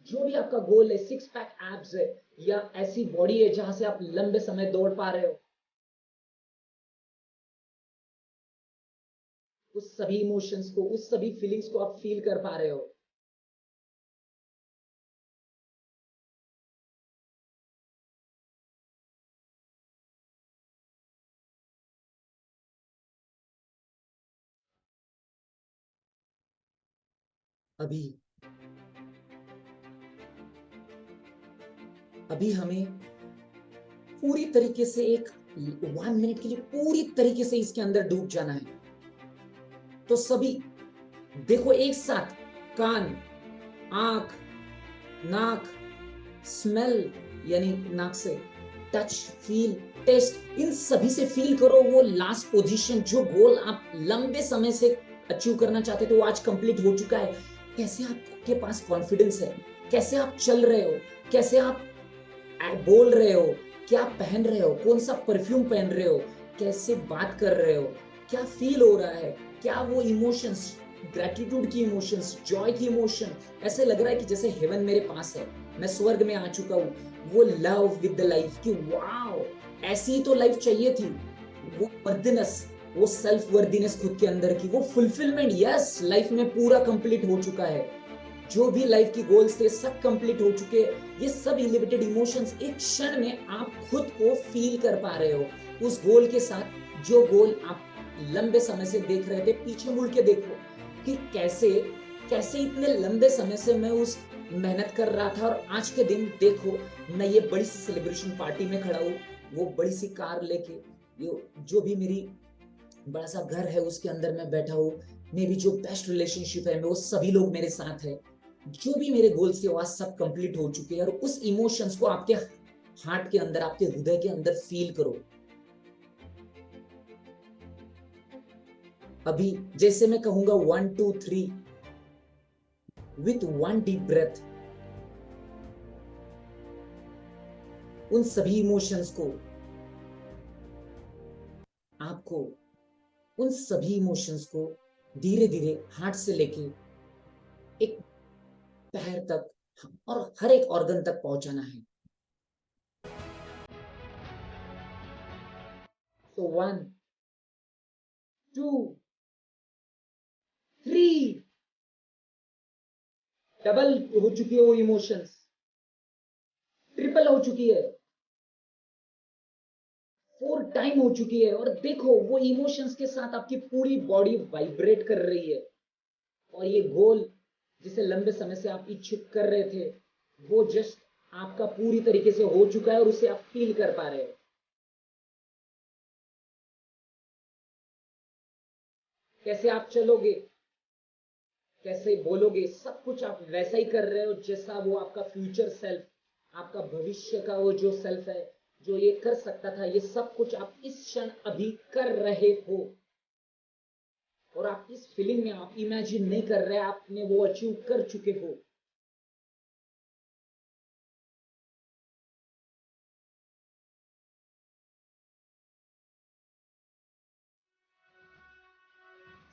जो भी आपका गोल है, सिक्स पैक एब्स है, या ऐसी बॉडी है जहां से आप लंबे समय दौड़ पा रहे हो, उस सभी इमोशंस को, उस सभी फीलिंग्स को आप फील कर पा रहे हो। अभी अभी हमें पूरी तरीके से एक 1 मिनट के लिए पूरी तरीके से इसके अंदर डूब जाना है। तो सभी देखो एक साथ, कान, आंख, नाक, स्मेल यानी नाक से, टच, फील, टेस्ट, इन सभी से फील करो वो लास्ट पोजीशन, जो गोल आप लंबे समय से अचीव करना चाहते थे वो आज कंप्लीट हो चुका है। कैसे आपके पास कॉन्फिडेंस है, कैसे आप चल रहे हो, कैसे आप बोल रहे हो, क्या पहन रहे हो, कौन सा परफ्यूम पहन रहे हो, कैसे बात कर रहे हो, क्या फील हो रहा है, क्या वो इमोशंस, ग्रेटिट्यूड की इमोशंस, जॉय की इमोशन, ऐसे लग रहा है कि जैसे हेवन मेरे पास है, मैं स्वर्ग में आ चुका हूं। वो लव विद द लाइफ की वाओ, ऐसी ही तो लाइफ चाहिए थी। वो वर्दिनेस, वो सेल्फ वर्दिनेस खुद के अंदर की, वो फुलफिलमेंट, यस लाइफ में पूरा कंप्लीट हो चुका है। जो भी लाइफ की गोल्स थे सब कंप्लीट हो चुके हैं। ये सब इलिमिटेड इमोशंस एक क्षण में आप खुद को फील कर पा रहे हो उस गोल के साथ, जो गोल आप लंबे समय से देख रहे थे। पीछे मुड़ के देखो कि कैसे कैसे इतने लंबे समय से मैं उस मेहनत कर रहा था, और आज के दिन देखो मैं ये बड़ी सी सेलिब्रेशन पार्टी में खड़ा हूँ, वो बड़ी सी कार लेके, ये जो भी मेरी बड़ा सा घर है उसके अंदर मैं बैठा हूँ, मेरी जो बेस्ट रिलेशनशिप है वो सभी लोग मेरे साथ है, जो भी मेरे गोल्स थे वो आज सब कंप्लीट हो चुके हैं। और उस इमोशंस को आपके हार्ट के अंदर, आपके हृदय के अंदर फील करो। अभी जैसे मैं कहूंगा 1 2 3 विथ 1 डीप ब्रेथ उन सभी इमोशंस को आपको उन सभी इमोशंस को धीरे धीरे हार्ट से लेके एक पैर तक और हर एक ऑर्गन तक पहुंचाना है। तो 1 2 3 डबल हो चुकी है वो इमोशंस, ट्रिपल हो चुकी है, 4 टाइम हो चुकी है। और देखो वो इमोशंस के साथ आपकी पूरी बॉडी वाइब्रेट कर रही है। और ये गोल जिसे लंबे समय से आप इच्छुक कर रहे थे वो जस्ट आपका पूरी तरीके से हो चुका है और उसे आप फील कर पा रहे हो। कैसे आप चलोगे, कैसे बोलोगे, सब कुछ आप वैसा ही कर रहे हो जैसा वो आपका फ्यूचर सेल्फ, आपका भविष्य का वो जो सेल्फ है जो ये कर सकता था, ये सब कुछ आप इस क्षण अभी कर रहे हो। और आप इस फीलिंग में आप इमेजिन नहीं कर रहे, आपने वो अचीव कर चुके हो।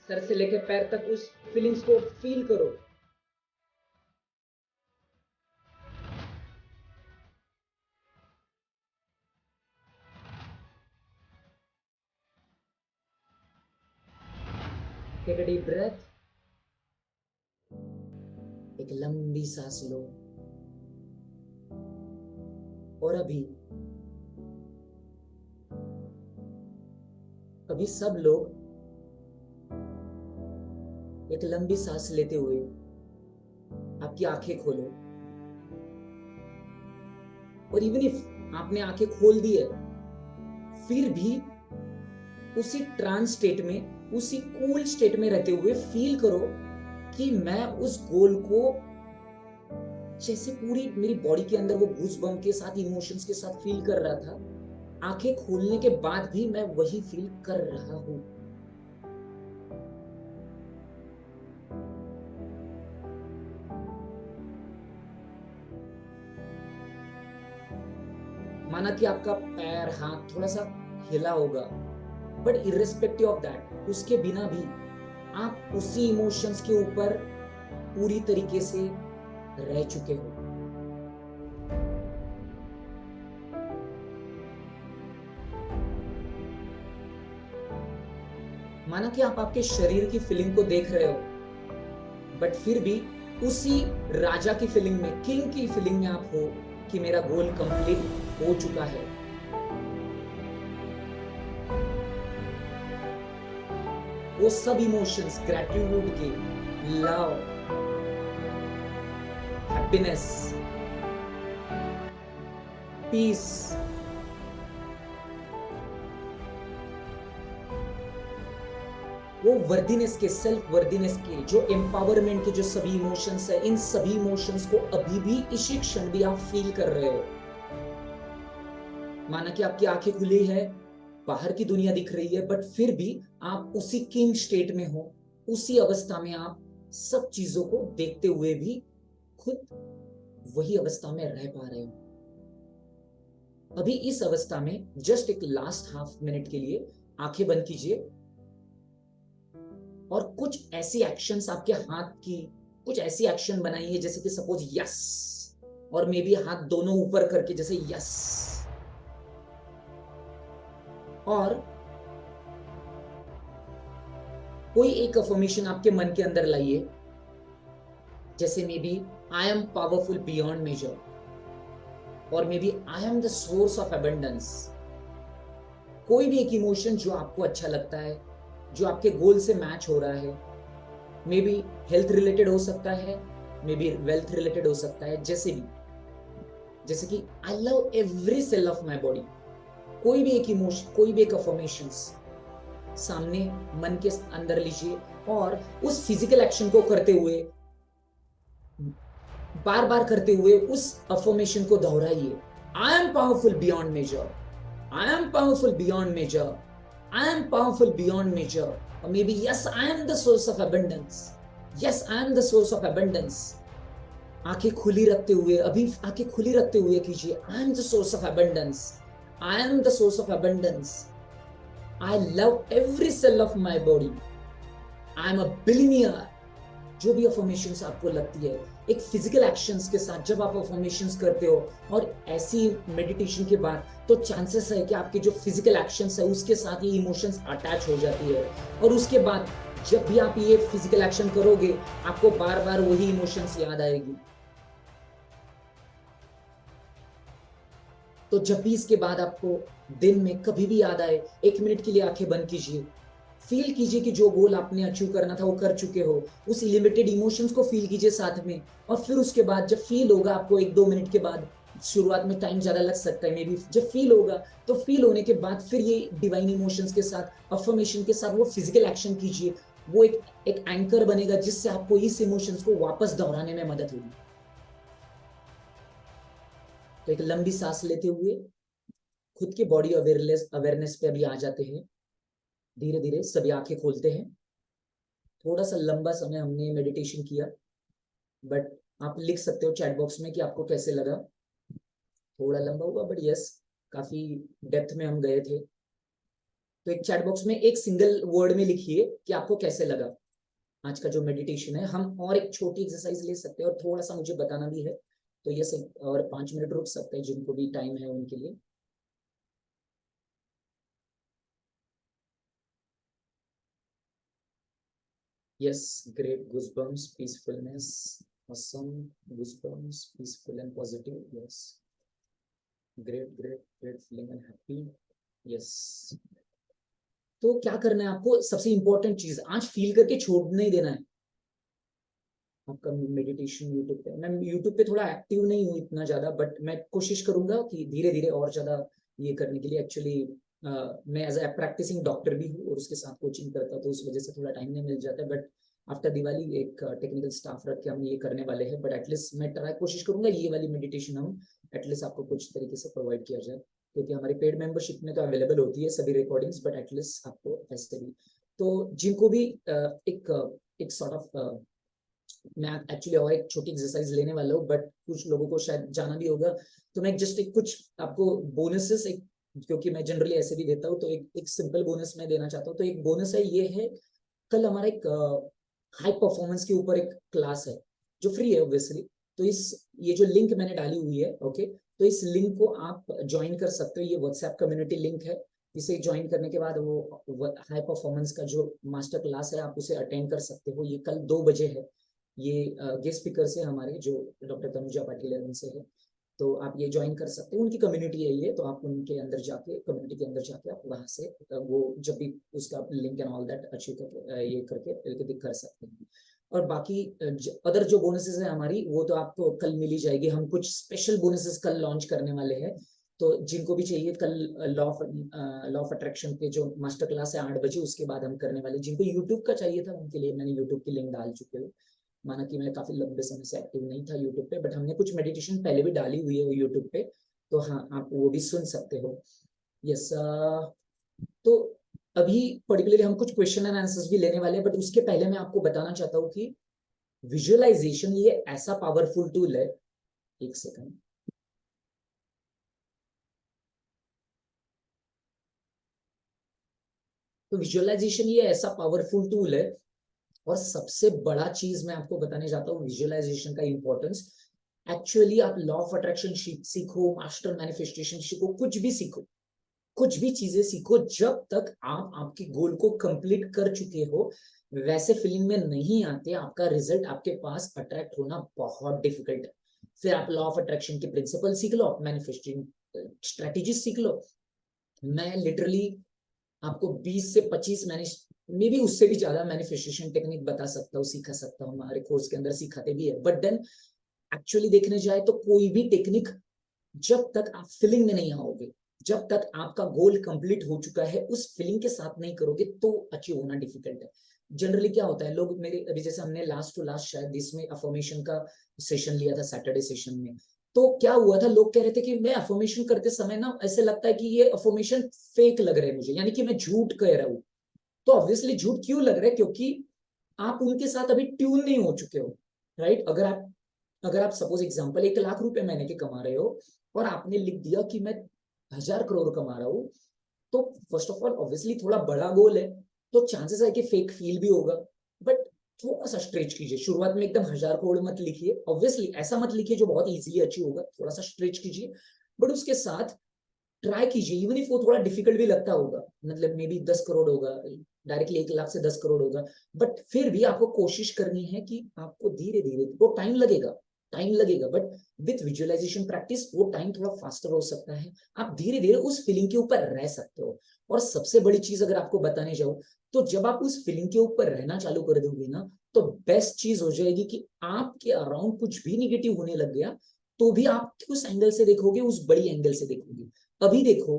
सर से लेकर पैर तक उस फीलिंग्स को फील करो। टेक अ डीप ब्रेथ, एक लंबी सांस लो। और अभी सब लोग एक लंबी सांस लेते हुए आपकी आंखें खोलो। और इवन इफ आपने आंखें खोल दी है फिर भी उसी ट्रांस स्टेट में, उसी कूल स्टेट में रहते हुए फील करो कि मैं उस गोल को जैसे पूरी मेरी बॉडी के अंदर वो गूज़बम्प के साथ, इमोशंस के साथ फील कर रहा था, आंखें खोलने के बाद भी मैं वही फील कर रहा हूं। माना कि आपका पैर, हाथ थोड़ा सा हिला होगा, बट इर्रेस्पेक्टिव ऑफ दैट, उसके बिना भी आप उसी इमोशंस के ऊपर पूरी तरीके से रह चुके हो। माना कि आप आपके शरीर की फीलिंग को देख रहे हो, बट फिर भी उसी राजा की फीलिंग में, किंग की फीलिंग में आप हो कि मेरा गोल कंप्लीट हो चुका है। वो सब इमोशंस, ग्रैटिट्यूड के, लव, हैप्पीनेस, पीस, वो वर्दीनेस के, सेल्फ वर्दीनेस के, जो एम्पावरमेंट के जो सभी इमोशंस है, इन सभी इमोशंस को अभी भी इसी क्षण भी आप फील कर रहे हो। माना कि आपकी आंखें खुली है, बाहर की दुनिया दिख रही है, बट फिर भी आप उसी किंग स्टेट में हो, उसी अवस्था में आप सब चीजों को देखते हुए भी खुद वही अवस्था में रह पा रहे हो। अभी इस अवस्था में जस्ट एक लास्ट हाफ मिनट के लिए आंखें बंद कीजिए और कुछ ऐसी एक्शंस आपके हाथ की, कुछ ऐसी एक्शन बनाइए जैसे कि सपोज यस, और मे बी हाथ दोनों ऊपर करके जैसे यस, और कोई एक अफर्मेशन आपके मन के अंदर लाइए जैसे may be I am powerful beyond measure, और may be I am the source of abundance. कोई भी एक इमोशन जो आपको अच्छा लगता है, जो आपके गोल से मैच हो रहा है, मे बी हेल्थ रिलेटेड हो सकता है, मे बी वेल्थ रिलेटेड हो सकता है, जैसे कि I love every cell of my body. कोई भी एक इमोशन, कोई भी एक अफर्मेशंस सामने मन के अंदर लीजिए और उस फिजिकल एक्शन को करते हुए, बार बार करते हुए उस अफर्मेशन को दोहराइए। I am powerful beyond measure, I am powerful beyond measure, I am powerful beyond measure. Or maybe, yes, I am the source of abundance. Yes, I am the source of abundance. आंखें खुली रखते हुए, अभी आंखें खुली रखते हुए कीजिए, I am the source of abundance, I am the source of abundance, I love every cell of my body, I am a billionaire. जो भी अफर्मेशंस आपको लगती है, एक फिजिकल एक्शंस के साथ जब आप अफर्मेशंस करते हो और ऐसी मेडिटेशन के बाद, तो चांसेस है कि आपके जो फिजिकल एक्शंस है उसके साथ ये इमोशंस अटैच हो जाती है, और उसके बाद जब भी आप ये फिजिकल एक्शन करोगे आपको बार बार वही इमोशंस याद आएगी। तो जब भी इसके बाद आपको दिन में कभी भी याद आए, 1 मिनट के लिए आंखें बंद कीजिए, फील कीजिए कि जो गोल आपने अचीव करना था वो कर चुके हो, उस लिमिटेड इमोशंस को फील कीजिए साथ में, और फिर उसके बाद जब फील होगा आपको 1-2 मिनट के बाद, शुरुआत में टाइम ज्यादा लग सकता है मे बी, जब फील होगा तो फील होने के बाद फिर ये डिवाइन इमोशंस के साथ, अफर्मेशन के साथ वो फिजिकल एक्शन कीजिए, वो एक एंकर बनेगा जिससे आपको इस इमोशंस को वापस दोहराने में मदद होगी। तो एक लंबी सांस लेते हुए खुद की बॉडी अवेयरनेस पे अभी आ जाते हैं, धीरे धीरे सभी आंखें खोलते हैं। थोड़ा सा लंबा समय हमने मेडिटेशन किया, बट आप लिख सकते हो चैट बॉक्स में कि आपको कैसे लगा। थोड़ा लंबा हुआ बट यस, काफी डेप्थ में हम गए थे। तो एक चैट बॉक्स में एक सिंगल वर्ड में लिखिए कि आपको कैसे लगा आज का जो मेडिटेशन है। हम और एक छोटी एक्सरसाइज ले सकते हैं और थोड़ा सा मुझे बताना भी है, तो यस, और 5 मिनट रुक सकते हैं जिनको भी टाइम है उनके लिए। Yes, great goosebumps, peacefulness, awesome goosebumps, peaceful and positive. Yes, great feeling and happy. Yes. तो क्या करना है आपको, सबसे इंपॉर्टेंट चीज आज फील करके छोड़ नहीं देना है आपका मेडिटेशन। यूट्यूब पे मैं यूट्यूब पे थोड़ा एक्टिव नहीं हूँ इतना ज्यादा, बट मैं कोशिश करूंगा कि धीरे धीरे और ज्यादा ये करने के लिए। एक्चुअली मैं एज ए प्रैक्टिसिंग डॉक्टर भी हूँ और उसके साथ कोचिंग करता, तो उस वजह से थोड़ा टाइम नहीं मिल जाता है। बट आफ्टर दिवाली एक टेक्निकल स्टाफ रख के हम ये करने वाले हैं, बट एटलीस्ट मैं ट्राई कोशिश करूंगा ये वाली मेडिटेशन हम एटलीस्ट आपको कुछ तरीके से प्रोवाइड किया जाए, क्योंकि हमारी पेड मेंबरशिप में तो अवेलेबल होती है सभी रिकॉर्डिंग्स, बट एटलीस्ट आपको ऐसे भी। तो जिनको भी एक सॉर्ट ऑफ, मैं एक्चुअली और एक छोटी एक्सरसाइज लेने वाला हूँ, बट कुछ लोगों को शायद जाना भी होगा, तो मैं जस्ट एक कुछ आपको बोनसेस, एक क्योंकि मैं जनरली ऐसे भी देता हूँ, तो एक सिंपल बोनस मैं देना चाहता हूँ। तो एक बोनस है, ये है कल हमारा एक हाई परफॉर्मेंस के ऊपर एक क्लास है जो फ्री है ऑब्वियसली। तो इस ये जो लिंक मैंने डाली हुई है, ओके, तो इस लिंक को आप ज्वाइन कर सकते हो। ये व्हाट्सएप कम्युनिटी लिंक है, इसे ज्वाइन करने के बाद वो हाई परफॉर्मेंस का जो मास्टर क्लास है आप उसे अटेंड कर सकते हो। ये कल 2 बजे है। ये गेस्ट स्पीकर से हमारे जो डॉक्टर तनुजा पाटिल है उनसे है, तो आप ये ज्वाइन कर सकते हो। उनकी कम्युनिटी है ये, तो आप उनके अंदर जाके, कम्युनिटी के अंदर जाके आप वहां से वो जब भी उसका link and all that achieve करके ये करके कर सकते हैं। और बाकी अदर जो बोनसेस है हमारी, वो तो आपको कल मिल ही जाएगी। हम कुछ स्पेशल बोनसेस कल लॉन्च करने वाले हैं, तो जिनको भी चाहिए कल लॉ ऑफ अट्रैक्शन पे जो मास्टर क्लास है 8 बजे, उसके बाद हम करने वाले। जिनको यूट्यूब का चाहिए था उनके लिए मैंने यूट्यूब की लिंक डाल चुके हो। माना कि मैं काफी लंबे समय से एक्टिव नहीं था यूट्यूब पे, बट हमने कुछ मेडिटेशन पहले भी डाली हुई है यूट्यूब पे, तो हाँ आप वो भी सुन सकते हो। यस, तो अभी पर्टिकुलरली हम कुछ क्वेश्चन एंड आंसर्स भी लेने वाले हैं, बट उसके पहले मैं आपको बताना चाहता हूँ कि विजुअलाइजेशन ये ऐसा पावरफुल टूल है। एक सेकंड। तो विजुअलाइजेशन ये ऐसा पावरफुल टूल है, और सबसे बड़ा चीज मैं आपको बताने जाता हूँ विजुअलाइजेशन का इंपॉर्टेंस। एक्चुअली आप लॉ ऑफ अट्रैक्शन सीखो, मास्टर मैनिफेस्टेशन सीखो, कुछ भी सीखो, कुछ भी चीजें सीखो, जब तक आप आपके गोल को कंप्लीट कर चुके हो वैसे फीलिंग में नहीं आते, आपका रिजल्ट आपके पास अट्रैक्ट होना बहुत डिफिकल्ट है। फिर आप लॉ ऑफ अट्रैक्शन के प्रिंसिपल सीख लो, मैनिफेस्टिंग स्ट्रेटेजी सीख लो। मैं लिटरली आपको 20 से 25 मैंने मे भी उससे भी ज्यादा मैनिफेस्टेशन टेक्निक बता सकता हूँ, सिखा सकता हूँ, हमारे कोर्स के अंदर सिखाते भी है। बट देन एक्चुअली देखने जाए तो कोई भी टेक्निक, जब तक आप फीलिंग में नहीं आओगे, जब तक आपका गोल कंप्लीट हो चुका है उस फीलिंग के साथ नहीं करोगे, तो अचीव होना डिफिकल्ट है। जनरली क्या होता है, लोग मेरे अभी जैसे हमने लास्ट टू लास्ट शायद इसमें अफर्मेशन का सेशन लिया था सैटरडे सेशन में, तो क्या हुआ था, लोग कह रहे थे कि मैं अफर्मेशन करते समय ना ऐसे लगता है कि ये अफर्मेशन फेक लग रहा है मुझे, यानी कि मैं झूठ कह रहा हूँ। तो ऑब्वियसली झूठ क्यों लग रहा है, क्योंकि आप उनके साथ अभी ट्यून नहीं हो चुके हो, राइट। अगर आप सपोज एग्जांपल 1 लाख रुपए महीने के कमा रहे हो और आपने लिख दिया कि मैं 1000 करोड़ कमा रहा हूँ, तो फर्स्ट ऑफ ऑल ऑब्वियसली थोड़ा बड़ा गोल है, तो चांसेस है कि फेक फील भी होगा। बट थोड़ा सा स्ट्रेच कीजिए, शुरुआत में एकदम 1000 करोड़ मत लिखिए, ऑब्वियसली ऐसा मत लिखिए जो बहुत इजीली अचीव होगा, थोड़ा सा स्ट्रेच कीजिए। बट उसके साथ ट्राई कीजिए, इवन इफ वो थोड़ा डिफिकल्ट भी लगता होगा, मतलब मे बी 10 करोड़ होगा, डायरेक्टली 1 लाख से 10 करोड़ होगा, बट फिर भी आपको कोशिश करनी है कि आपको धीरे धीरे, वो टाइम लगेगा बट विथ विजुअलाइजेशन प्रैक्टिस वो टाइम थोड़ा फास्टर हो सकता है। आप धीरे धीरे उस फीलिंग के ऊपर रह सकते हो। और सबसे बड़ी चीज अगर आपको बताने जाओ, तो जब आप उस फीलिंग के ऊपर रहना चालू कर दोगे ना, तो बेस्ट चीज हो जाएगी कि आपके अराउंड कुछ भी निगेटिव होने लग गया, तो भी आप उस एंगल से देखोगे, उस बड़ी एंगल से देखोगे। अभी देखो,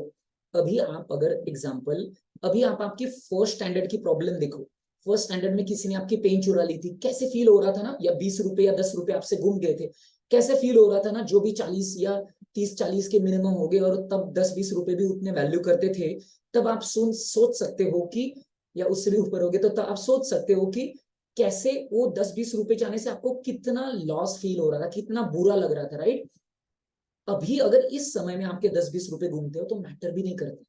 अभी आप अगर एग्जाम्पल, अभी आप आपकी फर्स्ट स्टैंडर्ड की प्रॉब्लम देखो। फर्स्ट स्टैंडर्ड में किसी ने आपकी पेन चुरा ली थी, कैसे फील हो रहा था ना, या 20 रुपए या 10 रुपए आपसे गुम गए थे, कैसे फील हो रहा था ना, जो भी 40 या 30-40 के मिनिमम हो गए और तब 10-20 रुपए भी उतने वैल्यू करते थे, तब आप सोच सकते हो कि, या उससे भी ऊपर हो गए, तो तब आप सोच सकते हो कि कैसे वो 10-20 रुपए जाने से आपको कितना लॉस फील हो रहा था, कितना बुरा लग रहा था, राइट। अभी अगर इस समय में आपके 10-20 रुपए घूमते हो तो मैटर भी नहीं करते।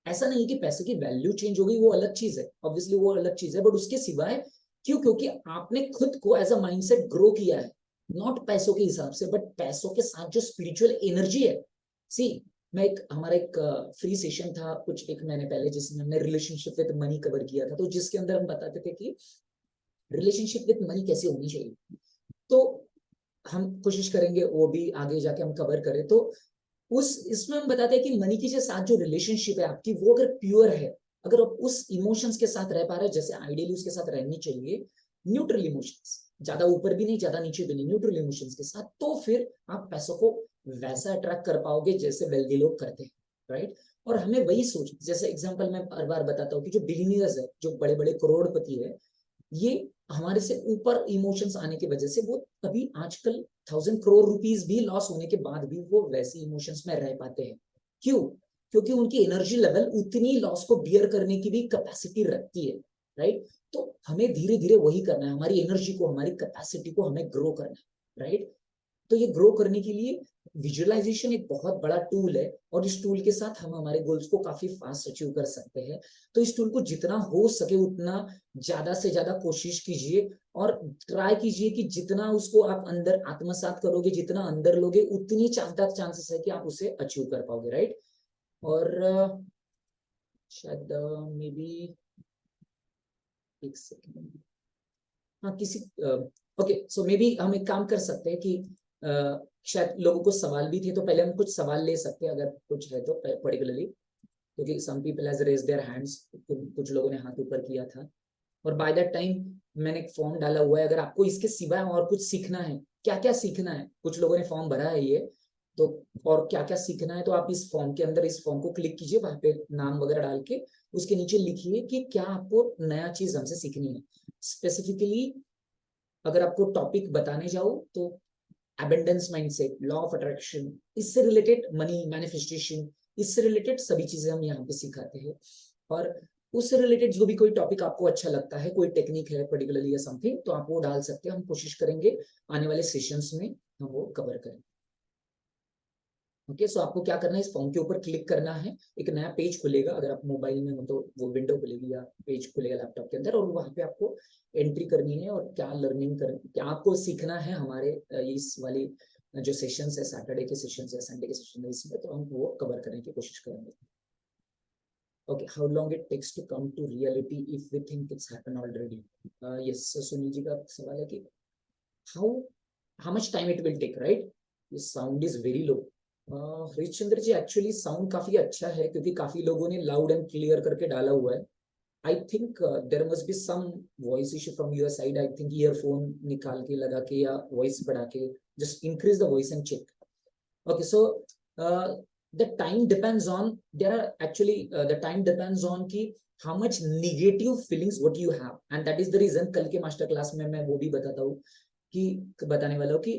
ऐसा नहीं कि पैसे की वैल्यू चेंज हो गई, वो अलग चीज है, ऑब्वियसली वो अलग चीज है, बट उसके सिवाय क्यों, क्योंकि आपने खुद को एज अ माइंडसेट ग्रो किया है, नॉट पैसों के हिसाब से, बट पैसों के साथ जो स्पिरिचुअल एनर्जी है। सी, मैं एक हमारा एक फ्री सेशन था कुछ एक महीने पहले, जिसमें हमने रिलेशनशिप विद मनी कवर किया था, तो जिसके अंदर हम बताते थे कि रिलेशनशिप विद मनी कैसे होनी चाहिए। तो हम कोशिश करेंगे वो भी आगे जाके हम कवर करें। तो उस इसमें हम बताते हैं कि मनी के साथ जो रिलेशनशिप है आपकी, वो अगर प्योर है, अगर आप उस इमोशंस के साथ रह पा रहे हो जैसे आइडियली उसके साथ रहनी चाहिए, न्यूट्रल इमोशंस, ज्यादा ऊपर भी नहीं ज्यादा नीचे भी नहीं, न्यूट्रल इमोशंस के साथ, तो फिर आप पैसों को वैसा अट्रैक्ट कर पाओगे जैसे वेल्दी लोग करते हैं, राइट। और हमें वही सोच, जैसे एग्जांपल मैं हर बार बताता हूँ कि जो बिलियनियर्स है, जो बड़े बड़े करोड़पति है, ये हमारे से ऊपर इमोशंस आने की वजह से वो अभी आजकल 1000 करोड़ रुपीज भी लॉस होने के बाद भी वो वैसे इमोशंस में रह पाते हैं। क्यों? क्योंकि उनकी एनर्जी लेवल उतनी लॉस को बियर करने की भी कैपेसिटी रखती है, राइट। तो हमें धीरे धीरे वही करना है, हमारी एनर्जी को, हमारी कैपेसिटी को हमें ग्रो करना है, राइट। तो ये ग्रो करने के लिए विजुअलाइजेशन एक बहुत बड़ा टूल है, और इस टूल के साथ हम हमारे गोल्स को काफी फास्ट अचीव कर सकते हैं। तो इस टूल को जितना हो सके उतना ज्यादा से ज्यादा कोशिश कीजिए, और ट्राई कीजिए कि जितना उसको आप अंदर आत्मसात करोगे, जितना अंदर लोगे, उतनी ज्यादा चांसेस है कि आप उसे अचीव कर पाओगे, राइट। और शायद मे बी एक सेकेंड, हाँ किसी, ओके, सो मे बी हम एक काम कर सकते हैं कि शायद लोगों को सवाल भी थे, तो पहले हम कुछ सवाल ले सकते हैं अगर कुछ है तो, पर्टिकुलरली क्योंकि some people has raise their hands, कुछ लोगों ने हाथ ऊपर किया था। और बाय दैट टाइम मैंने एक फॉर्म डाला हुआ है, अगर आपको इसके सिवाय और कुछ सीखना है, क्या क्या सीखना है, कुछ लोगों ने फॉर्म भरा है ये, तो और क्या क्या सीखना है, तो आप इस फॉर्म के अंदर इस फॉर्म को क्लिक कीजिए, वहां पे नाम वगैरह डाल के उसके नीचे लिखिए कि क्या आपको नया चीज हमसे सीखनी है। स्पेसिफिकली अगर आपको टॉपिक बताने जाओ तो abundance mindset, law of attraction, इससे रिलेटेड मनी मैनिफेस्टेशन, इससे रिलेटेड सभी चीजें हम यहाँ पे सिखाते हैं। और उससे रिलेटेड जो भी कोई टॉपिक आपको अच्छा लगता है, कोई टेक्निक है पर्टिकुलरली या समथिंग, तो आप वो डाल सकते हैं, हम कोशिश करेंगे आने वाले सेशंस में हम वो कवर करें। ओके, सो आपको क्या करना है, इस फॉर्म के ऊपर क्लिक करना है, एक नया पेज खुलेगा, अगर आप मोबाइल में हो तो वो विंडो खुलेगी या पेज खुलेगा लैपटॉप के अंदर, और वहाँ पे आपको एंट्री करनी है, और क्या लर्निंग कर, क्या आपको सीखना है हमारे इस वाली जो सेशंस है, सैटरडे के सेशंस है, संडे के सेशन है, इसमें तो हम वो कवर करने की कोशिश करेंगे। Okay, how long it takes to come to reality if we think it's happen already. Yes, Sunil ji का सवाल है कि how how much time it will take, right. Sound is very low. Harishchandra ji, actually sound काफी अच्छा है, क्योंकि काफी लोगों ने लाउड एंड क्लियर करके डाला हुआ है। I think there must be some voice issue from your side, I think earphone निकाल के लगा के या वॉइस बढ़ा के, just increase the voice and check. Okay, so the time depends on, there are actually the time depends on कि how much negative feelings what you have, and that is the reason कल के मास्टर क्लास में मैं वो भी बताता हूँ कि बताने वाला हूँ कि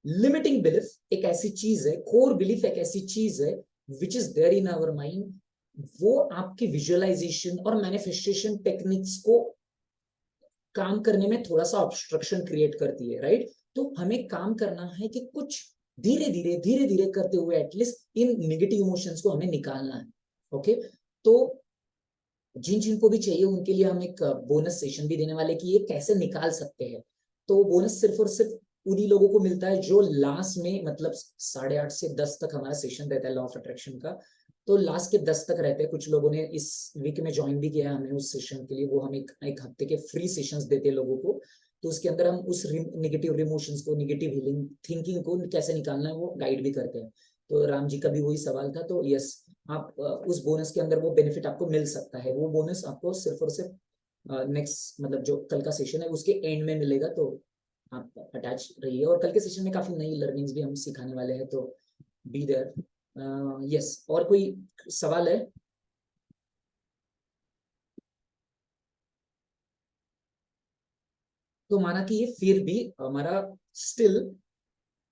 लिमिटिंग बिलीफ एक ऐसी चीज है, कोर बिलीफ एक ऐसी चीज है which is there in our mind, वो आपकी विजुअलाइजेशन और मैनिफेस्टेशन टेक्निक्स को काम करने में थोड़ा सा ऑब्स्ट्रक्शन क्रिएट करती है, राइट? तो हमें काम करना है कि कुछ धीरे धीरे करते हुए एटलीस्ट इन नेगेटिव इमोशंस को हमें निकालना है। ओके, तो जिन जिन को भी चाहिए उनके लिए हम एक बोनस सेशन भी देने वाले कि ये कैसे निकाल सकते हैं। तो बोनस सिर्फ और सिर्फ उन्हीं लोगों को मिलता है जो लास्ट में, मतलब 8:30 से 10 तक हमारा सेशन रहता है लॉ ऑफ अट्रैक्शन का। तो लास्ट के 10 तक रहते हैं। कुछ लोगों ने इस वीक में ज्वाइन भी किया है हमें उस सेशन के लिए। वो हम एक हफ्ते के फ्री सेशंस देते हैं लोगों को। तो उसके अंदर हम उस नेगेटिव इमोशंस को, नेगेटिव हीलिंग थिंकिंग को कैसे निकालना है वो गाइड भी करते हैं। तो राम जी का भी वही सवाल था। तो यस, आप उस बोनस के अंदर वो बेनिफिट आपको मिल सकता है। वो बोनस आपको सिर्फ और सिर्फ नेक्स्ट, मतलब जो कल का सेशन है उसके एंड में मिलेगा। तो आप अटैच रहिए। और कल के सेशन में काफी नई लर्निंग्स भी हम सिखाने वाले हैं, तो बी देयर। यस, और कोई सवाल है? तो माना कि ये फिर भी हमारा स्टिल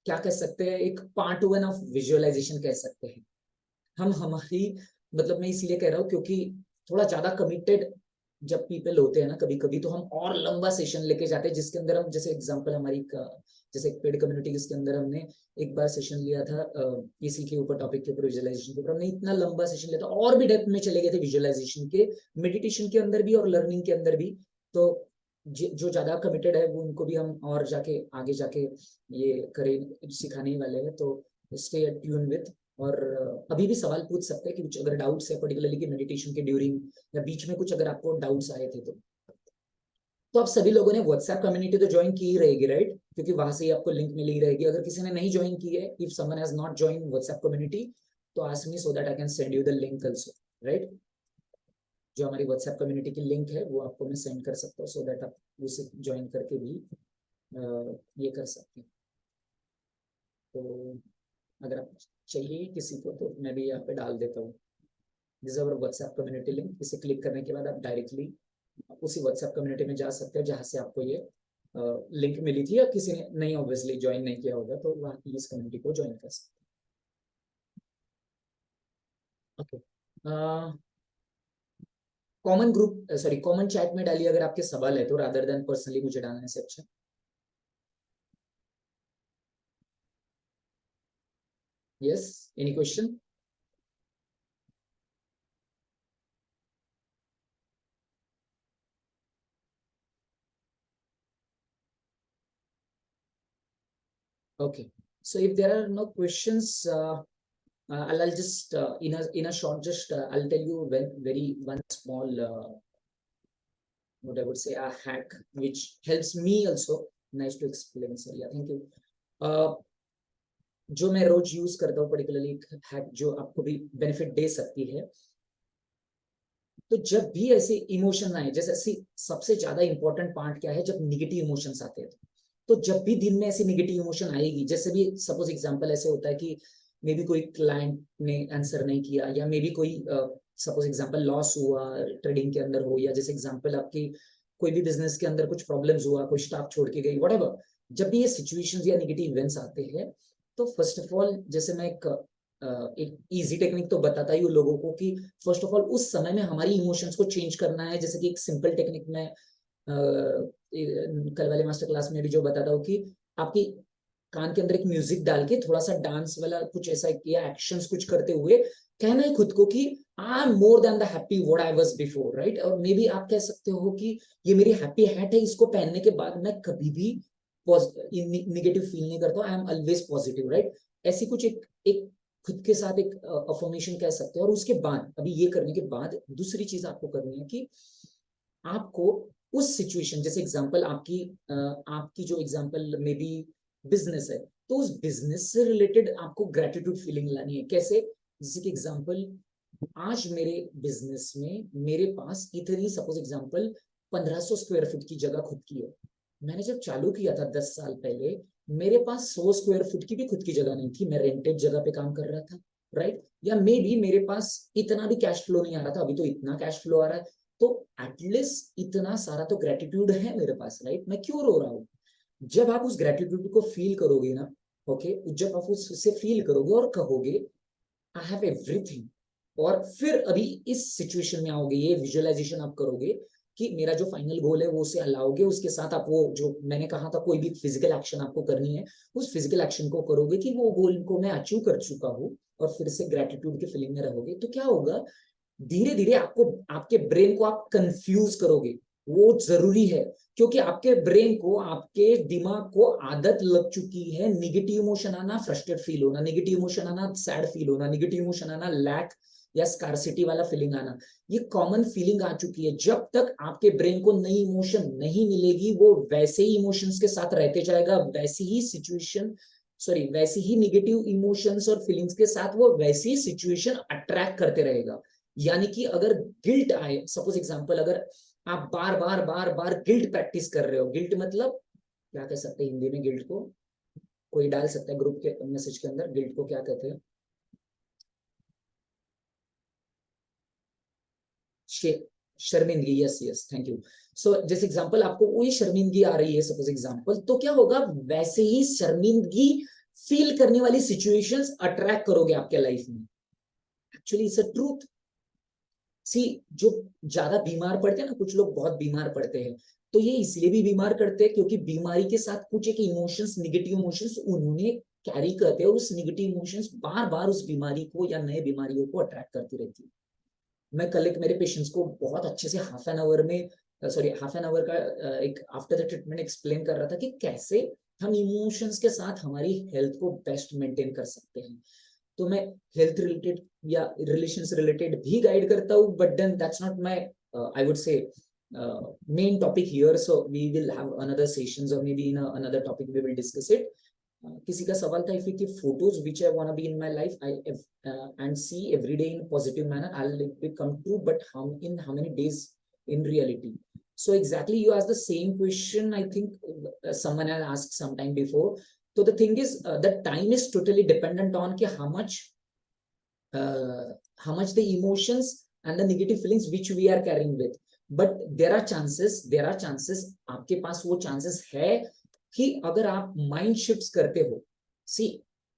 क्या कह सकते हैं, एक पार्ट वन ऑफ विजुअलाइजेशन कह सकते हैं हम। हमारी, मतलब मैं इसलिए कह रहा हूँ क्योंकि थोड़ा ज्यादा कमिटेड जब पीपल होते हैं ना कभी कभी, तो हम और लंबा सेशन लेके जाते हैं जिसके अंदर हम, जैसे एग्जांपल हमारी जैसे एक पेड कम्युनिटी जिसके अंदर हमने एक बार सेशन लिया था इसी के ऊपर, टॉपिक के ऊपर, विजुअलाइजेशन के ऊपर। हमने इतना लंबा सेशन लिया था और भी डेप्थ में चले गए थे विजुअलाइजेशन के, मेडिटेशन के अंदर भी और लर्निंग के अंदर भी। तो जो ज्यादा कमिटेड है वो, उनको भी हम और जाके आगे जाके ये करें, सिखाने ही वाले हैं। तो स्टे ट्यून विथ। और अभी भी सवाल पूछ सकते हैं कि कुछ अगर डाउट्स है पर्टिकुलरली कि मेडिटेशन के ड्यूरिंग या बीच में कुछ अगर आपको डाउट्स आए थे तो आप सभी लोगों ने व्हाट्सएप कम्युनिटी तो ज्वाइन की ही रहेगी, राइट? क्योंकि वहां से ही आपको लिंक मिली रहेगी। अगर किसी ने नहीं ज्वाइन की है, if someone has not join WhatsApp community, तो ask me so that I can send you the link also, right? जो हमारी व्हाट्सएप कम्युनिटी की लिंक है वो आपको मैं सेंड कर सकता हूँ, सो दैट आप उसे ज्वाइन करके भी ये कर सकते हैं। तो अगर आप चाहिए किसी को तो मैं भी यहाँ पे डाल देता हूँ, this our WhatsApp community link. इसे क्लिक करने के बाद आप डायरेक्टली उसी व्हाट्सएप कम्युनिटी में जा सकते हो जहाँ से आपको ये लिंक मिली थी, या किसी ने नहीं ऑब्वियसली ज्वाइन नहीं किया होगा तो वहाँ की इस कम्युनिटी को ज्वाइन कर सकते हैं। Okay, common group, sorry common chat में डालिए अगर आपके सवाल है तो, रादर देन पर्सनली मुझे डालने से अच्छा। Yes, any question? Okay, so if there are no questions, I'll just in a short, just I'll tell you very one small what I would say a hack which helps me also. Nice to explain, sir. Yeah, thank you. uh, जो मैं रोज यूज करता हूँ पर्टिकुलरली हैक जो आपको भी बेनिफिट दे सकती है। तो जब भी ऐसे इमोशन आए, जैसे सबसे ज्यादा इंपॉर्टेंट पार्ट क्या है, जब निगेटिव इमोशंस आते हैं तो जब भी दिन में ऐसी निगेटिव इमोशन आएगी, जैसे भी सपोज एग्जांपल ऐसे होता है कि मे बी कोई क्लाइंट ने आंसर नहीं किया, या मे बी कोई सपोज एग्जांपल लॉस हुआ ट्रेडिंग के अंदर हो, या जैसे एग्जांपल आपकी कोई भी बिजनेस के अंदर कुछ प्रॉब्लम्स हुआ, कोई स्टाफ छोड़ के गई, व्हाटएवर। जब भी ये सिचुएशंस या नेगेटिव इवेंट्स आते हैं तो फर्स्ट ऑफ ऑल, जैसे मैं एक इजी टेक्निक तो बताता ही हूँ लोगों को कि फर्स्ट ऑफ ऑल उस समय में हमारी इमोशंस को चेंज करना है। जैसे कि एक सिंपल टेक्निक में कल वाले मास्टर क्लास में भी जो बताता हूँ कि आपकी कान के अंदर एक म्यूजिक डाल के थोड़ा सा डांस वाला कुछ ऐसा किया, एक्शंस कुछ करते हुए कहना है खुद को कि I am more than the happy what I was before, right? और मे बी आप कह सकते हो कि ये मेरी हैप्पी हैट है, इसको पहनने के बाद मैं कभी भी निगेटिव फील नहीं करता, I am always positive, right? ऐसी कुछ एक खुद के साथ एक अफर्मेशन कह सकते हैं। और उसके बाद, अभी ये करने के बाद दूसरी चीज आपको करनी है कि आपको उस सिचुएशन, जैसे एग्जांपल आपकी जो एग्जांपल में भी बिजनेस है, तो उस बिजनेस से रिलेटेड आपको ग्रेटिट्यूड फीलिंग लानी है। कैसे? जैसे कि एग्जांपल, आज मेरे बिजनेस में मेरे पास इतनी, सपोज एग्जांपल 1500 स्क्वायर फीट की जगह खुद की है। मैंने जब चालू किया था 10 साल पहले, मेरे पास 100 स्क्वायर फीट की भी खुद की जगह नहीं थी, मैं रेंटेड जगह पे काम कर रहा था, राइट? या मे भी मेरे पास इतना भी कैश फ्लो नहीं आ रहा था, अभी तो इतना कैश फ्लो आ रहा है। तो एटलीस्ट इतना सारा तो ग्रेटिट्यूड है मेरे पास, राइट? मैं क्यों रो रहा हूँ? जब आप उस ग्रेटिट्यूड को फील करोगे ना, ओके, जब आप उससे फील करोगे और कहोगे आई हैव एवरीथिंग, और फिर अभी इस सिचुएशन में आओगे, ये विजुअलाइजेशन आप करोगे कि मेरा जो फाइनल गोल है वो उसे अलाओगे, उसके साथ आप वो जो मैंने कहा था कोई भी फिजिकल एक्शन आपको करनी है, उस फिजिकल एक्शन को करोगे कि वो गोल को मैं अचीव कर चुका हूँ, और फिर से ग्रेटिट्यूड की फीलिंग में रहोगे, तो क्या होगा, धीरे धीरे आपको, आपके ब्रेन को आप कंफ्यूज करोगे। वो जरूरी है, क्योंकि आपके ब्रेन को, आपके दिमाग को आदत लग चुकी है नेगेटिव इमोशन आना, फ्रस्ट्रेट फील होना, नेगेटिव इमोशन आना, सैड फील होना, नेगेटिव इमोशन आना, लैक या स्कार्सिटी वाला फीलिंग आना। ये कॉमन फीलिंग आ चुकी है। जब तक आपके ब्रेन को नई इमोशन नहीं मिलेगी, वो वैसे ही इमोशंस के साथ रहते जाएगा, वैसी ही सिचुएशन, सॉरी, वैसी ही निगेटिव इमोशंस और फीलिंग्स के साथ वो वैसी सिचुएशन अट्रैक्ट करते रहेगा। यानी कि अगर गिल्ट आए, सपोज एग्जांपल, अगर आप बार बार बार बार गिल्ट प्रैक्टिस कर रहे हो, गिल्ट मतलब क्या कह सकते हैं हिंदी में गिल्ट को, कोई डाल सकता है ग्रुप के मैसेज के अंदर, गिल्ट को क्या कहते हैं? शर्मिंदगी, यस यस, थैंक यू। सो जैसे एग्जांपल आपको वही शर्मिंदगी आ रही है, सपोज एग्जांपल, तो क्या होगा, वैसे ही शर्मिंदगी फील करने वाली सिचुएशंस अट्रैक्ट करोगे आपके लाइफ में। Actually it's a truth. See, जो ज्यादा बीमार पड़ते हैं ना, कुछ लोग बहुत बीमार पड़ते हैं, तो ये इसलिए भी बीमार करते हैं क्योंकि बीमारी के साथ कुछ एक इमोशंस, निगेटिव इमोशंस उन्होंने कैरी करते हैं, और उस निगेटिव इमोशंस बार बार उस बीमारी को या नए बीमारियों को अट्रैक्ट करती रहती है। मैं कल एक मेरे पेशेंट्स को बहुत अच्छे से हाफ एन आवर में, सॉरी हाफ एन आवर का एक आफ्टर द ट्रीटमेंट एक्सप्लेन कर रहा था कि कैसे हम इमोशंस के साथ हमारी हेल्थ को बेस्ट मेंटेन कर सकते हैं। तो मैं हेल्थ रिलेटेड या रिलेशंस रिलेटेड भी गाइड करता हूँ, but then that's not my, I would say, main topic here, so we will have another sessions और may be in another topic we will discuss it. किसी का सवाल था, if you keep photos which I want to be in my life I and see every day in positive manner, I will become true, but how many days in reality? So exactly, you asked the same question. I think someone had asked sometime before. So the thing is, the time is totally dependent on कि how much the emotions and the negative feelings which we are carrying with. But there are chances आपके पास वो chances है कि अगर आप माइंड शिफ्ट करते हो, सी,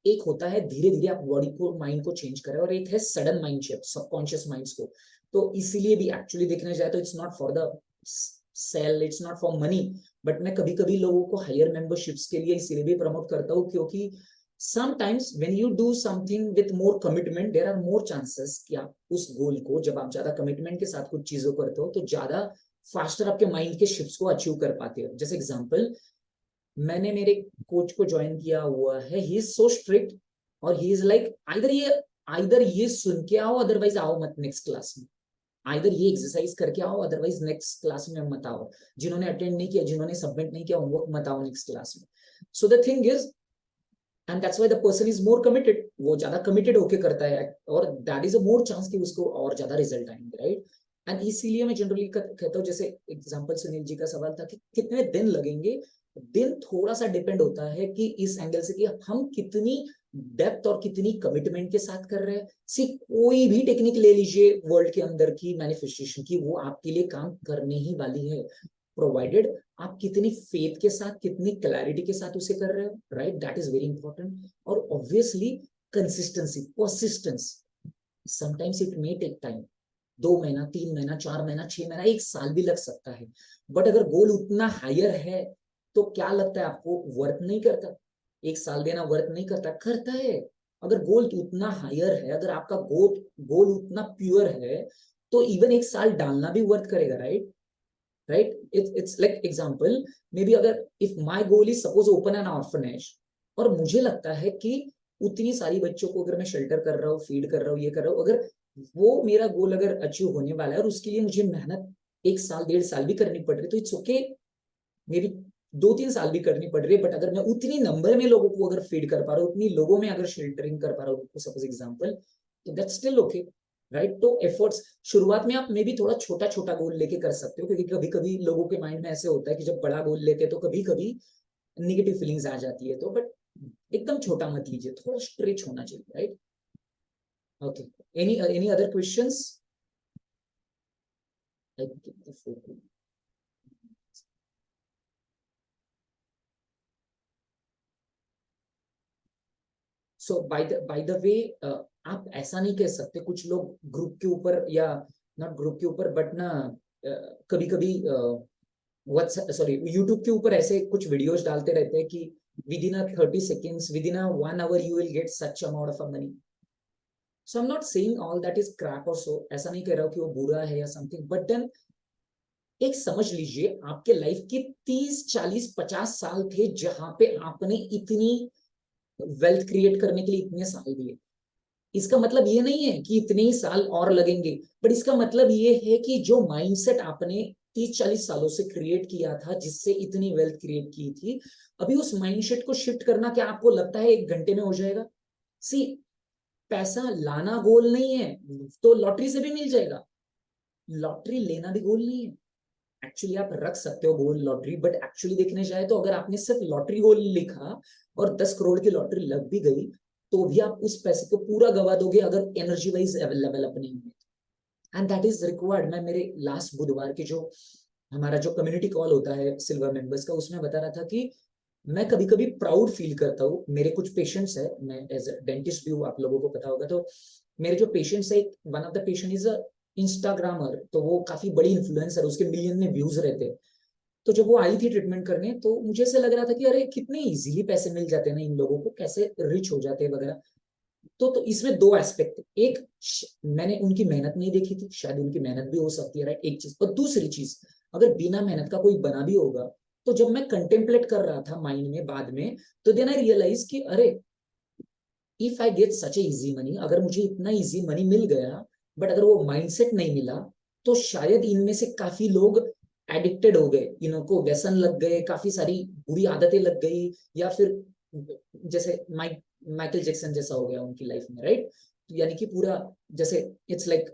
एक होता है धीरे धीरे आप बॉडी को, माइंड को चेंज करें, और एक है sudden mind shift, subconscious minds को। तो इसीलिए भी एक्चुअली देखने जाए तो it's not for the sale, it's not for money, but मैं कभी कभी लोगों को हायर मेंबरशिप्स के लिए इसीलिए भी प्रमोट करता हूँ, क्योंकि sometimes when you do something with more commitment, there are more chances कि आप उस गोल को, जब आप ज्यादा कमिटमेंट के साथ कुछ चीजों करते हो, तो ज्यादा फास्टर आपके माइंड के शिफ्ट्स को अचीव कर पाते हो। जैसे एग्जांपल, मैंने मेरे कोच को ज्वाइन किया हुआ है, ही इज सो स्ट्रिक्ट, और ही इज लाइक, आइदर ये सुन के आओ, अदरवाइज आओ मत नेक्स्ट क्लास में, आइदर ये एक्सरसाइज करके आओ, अदरवाइज नेक्स्ट क्लास में मत आओ, जिन्होंने अटेंड नहीं किया, जिन्होंने सबमिट नहीं किया, होमवर्क मत आओ नेक्स्ट क्लास में। So the thing is, and that's why the person is more committed, वो ज्यादा कमिटेड होके करता है, और that is a more chance कि उसको और ज्यादा रिजल्ट आएंगे, राइट? एंड इसीलिए मैं जनरली कहता हूँ, जैसे एग्जांपल सुनील जी का सवाल था कि कितने दिन लगेंगे, दिन थोड़ा सा डिपेंड होता है कि इस एंगल से कि हम कितनी डेप्थ और कितनी कमिटमेंट के साथ कर रहे हैं। सी, कोई भी टेक्निक ले लीजिए वर्ल्ड के अंदर की मैनिफेस्टेशन की, वो आपके लिए काम करने ही वाली है, प्रोवाइडेड आप कितनी फेथ के साथ, कितनी क्लैरिटी के साथ उसे कर रहे हो, right? That is very important. और obviously consistency, persistence, sometimes it may take time, 2 महीना, 3 महीना, 4 महीना, 6 महीना, एक साल भी लग सकता है, बट अगर गोल उतना हायर है, तो क्या लगता है आपको, वर्क नहीं करता? एक साल देना वर्क नहीं करता? करता है। अगर गोल उतना हायर है, अगर आपका गोल गोल उतना प्योर है, तो इवन एक साल डालना भी वर्क करेगा, right? right? It's like example, maybe अगर if my goal is suppose open an orphanage, और मुझे लगता है कि उतनी सारी बच्चों को अगर मैं शेल्टर कर रहा हूँ, फीड कर रहा हूँ, ये कर रहा हूँ, अगर वो मेरा गोल अगर अचीव होने वाला है और उसके लिए मुझे मेहनत 1 साल 1.5 साल भी करनी पड़ रही है, तो इट्स ओके, मे बी 2-3 साल भी करनी पड़ रही है, बट अगर मैं उतनी नंबर में लोगों को अगर फीड कर पा रहा हूँ, उतनी लोगों में अगर शेल्टरिंग कर पा रहा हूँ, सपोज एग्जाम्पल, तो दैट्स स्टिल ओके, राइट? तो एफर्ट्स शुरुआत में आप मे भी थोड़ा छोटा छोटा गोल लेके कर सकते हो, क्योंकि कभी कभी लोगों के माइंड में ऐसे होता है कि जब बड़ा गोल लेते हैं तो कभी कभी निगेटिव फीलिंग्स आ जाती है, तो बट एकदम छोटा मत लीजिए, थोड़ा स्ट्रेच होना चाहिए, right? Okay, any other questions? So by the way, आप ऐसा नहीं कह सकते, कुछ लोग ग्रुप के ऊपर या नॉट ग्रुप के ऊपर बट ना कभी कभी यूट्यूब के ऊपर ऐसे कुछ वीडियोस डालते रहते हैं कि within 30 seconds, within 1 hour you will get such amount of money. So I am not saying all that is crap और सो, ऐसा नहीं कह रहा हूँ कि वो बुरा है या समथिंग, बट देन एक समझ लीजिए आपके लाइफ के 30 40 50 साल थे जहां पे आपने इतनी वेल्थ क्रिएट करने के लिए इतने साल दिए. इसका मतलब ये नहीं है कि इतने ही साल और लगेंगे, बट इसका मतलब ये है कि जो माइंडसेट आपने 30 40 सालों से क्रिएट किया था, जिससे इतनी वेल्थ क्रिएट की थी, अभी उस माइंडसेट को शिफ्ट करना क्या आपको लगता है 1 घंटे में हो जाएगा? सी, पैसा लाना गोल नहीं है, तो लॉटरी से भी मिल जाएगा. लॉटरी लेना भी गोल नहीं है. एक्चुअली आप रख सकते हो गोल लॉटरी, बट एक्चुअली देखने जाए तो अगर आपने सिर्फ लॉटरी गोल लिखा और 10 करोड़ की लॉटरी लग भी गई, तो भी आप उस पैसे को पूरा गवा दोगे अगर एनर्जी वाइज अवेलेबल अप नहीं है. And that is required. मैं मेरे लास्ट बुधवार के जो हमारा जो कम्युनिटी कॉल होता है सिल्वर मेंबर्स का, उसमें बता रहा था कि मैं कभी कभी प्राउड फील करता हूँ. मेरे कुछ पेशेंट्स है, मैं एज अ डेंटिस्ट भी हूँ, आप लोगों को पता होगा, तो मेरे जो पेशेंट्स है, one of the patient is a Instagrammer, तो वो काफी बड़ी इन्फ्लुएंसर, उसके मिलियन में व्यूज रहते हैं. तो जब वो आई थी ट्रीटमेंट करने, तो मुझे ऐसे लग रहा था कि अरे कितने इजीली पैसे मिल जाते हैं ना इन लोगों को, कैसे रिच हो जाते हैं वगैरह. तो इसमें दो एस्पेक्ट. एक, मैंने उनकी मेहनत नहीं देखी थी, शायद उनकी मेहनत भी हो सकती है, राइट, एक चीज. और दूसरी चीज, अगर बिना मेहनत का कोई बना भी होगा, तो जब मैं कंटेम्पलेट कर रहा था माइंड में बाद में, तो देन आई रियलाइज कि अरे if I get such a easy money, अगर मुझे इतना इजी मनी मिल गया, बट अगर वो माइंडसेट नहीं मिला, तो शायद इनमें से काफी लोग एडिक्टेड हो गए, इनको व्यसन लग गए, काफी सारी बुरी आदतें लग गई, या फिर जैसे माइकल जैक्सन जैसा हो गया उनकी लाइफ में, राइट. यानी कि पूरा जैसे इट्स लाइक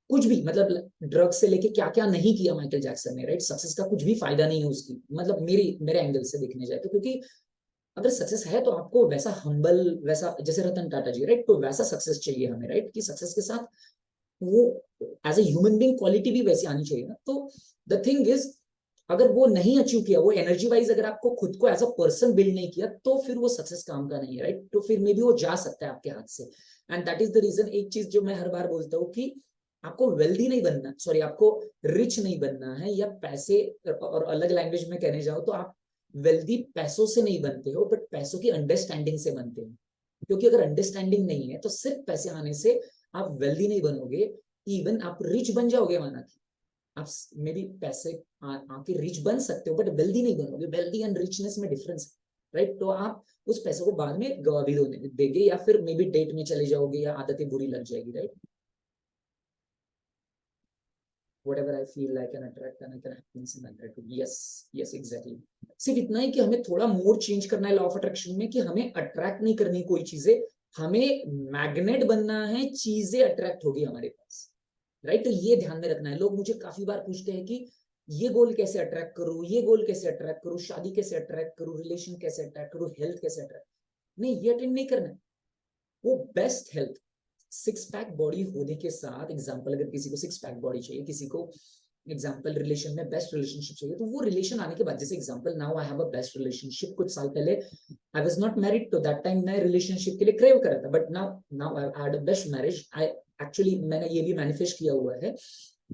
कुछ भी, मतलब ड्रग्स से लेके क्या क्या नहीं किया माइकल जैक्सन ने, राइट. सक्सेस का कुछ भी फायदा नहीं है उसकी, मतलब मेरे एंगल से देखने जाए तो, क्योंकि अगर सक्सेस है तो आपको वैसा हम्बल, वैसा जैसे रतन टाटा जी, राइट, तो वैसा सक्सेस चाहिए हमें, राइट, कि सक्सेस के साथ वो as a human being quality भी वैसी आनी चाहिए ना. तो द थिंग इज, अगर वो नहीं अचीव किया, वो एनर्जी वाइज अगर आपको खुद को एज अ पर्सन बिल्ड नहीं किया, तो फिर वो सक्सेस काम का नहीं है, राइट. तो फिर मे बी वो जा सकता है आपके हाथ से. And that is the reason. एक चीज जो मैं हर बार बोलता हूँ कि आपको वेल्दी नहीं बनना, सॉरी, आपको रिच नहीं बनना है, या पैसे, और अलग लैंग्वेज में कहने जाओ तो आप वेल्दी पैसों से नहीं बनते हो, बट पैसों की अंडरस्टैंडिंग से बनते हो. क्योंकि अगर अंडरस्टैंडिंग नहीं है, तो सिर्फ पैसे आने से आप वेल्दी नहीं बनोगे. इवन आप रिच बन जाओगे, माना कि आप मे बी पैसे आके रिच बन सकते हो, बट वेल्दी नहीं बनोगे. वेल्दी एंड रिचनेस में डिफरेंस है, राइट. तो आप उस पैसे को बाद में गवा भी देंगे, या फिर मे बी डेट में चले जाओगे, या आदतें बुरी लग जाएगी, right. whatever I feel I can attract and I can happiness in attract. Yes, yes, exactly. सिर्फ इतना ही कि हमें थोड़ा मोड चेंज करना है लॉ ऑफ अट्रैक्शन में, कि हमें अट्रैक्ट नहीं करनी कोई चीजें, हमें मैग्नेट बनना है, चीजें अट्रैक्ट होगी हमारे पास, राइट. तो ये ध्यान में रखना है. लोग मुझे काफी बार पूछते हैं कि ये गोल कैसे अट्रैक्ट करूं, ये गोल कैसे अट्रैक्ट करूं, शादी कैसे अट्रैक्ट करूं, रिलेशन कैसे अट्रैक्ट करूं, हेल्थ कैसे अट्रैक्ट. नहीं, ये अटेंड नहीं करना है. वो best health, six pack body होने के साथ, एग्जांपल अगर किसी को सिक्स पैक बॉडी चाहिए, किसी को एग्जांपल रिलेशन में बेस्ट रिलेशनशिप चाहिए, तो वो रिलेशन आने के बाद, जैसे example now I have a best relationship, कुछ साल पहले आई वाज नॉट मैरिड, तो दैट टाइम मैं रिलेशनशिप के लिए क्रेव कर रहा था, but now now I had a best marriage. I actually मैंने ये भी मैनिफेस्ट किया हुआ है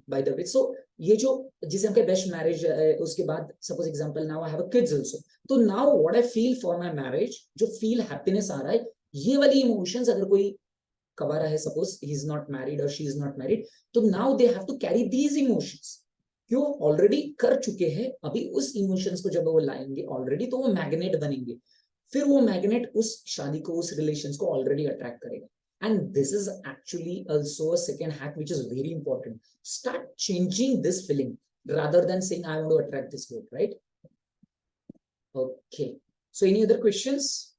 बाय द वे. सो ये जो जिसे हम बेस्ट मैरिज, उसके बाद suppose example now I have a kids also, तो now what I feel for my marriage, जो फील हैप्पीनेस आ रहा है, ये वाली इमोशंस अगर कोई कवारा है, suppose he is not married और शी इज नॉट मैरिड, तो now they have to carry these emotions. क्यों? ऑलरेडी कर चुके हैं, अभी उस इमोशंस को जब वो लाएंगे ऑलरेडी, तो वो मैग्नेट बनेंगे. फिर वो मैग्नेट उस शादी को, उस रिलेशन को ऑलरेडी अट्रैक्ट करेगा. And this is actually also a second hack which is very important. Start changing this feeling rather than saying I want to attract this goal, right? Okay, so any other questions?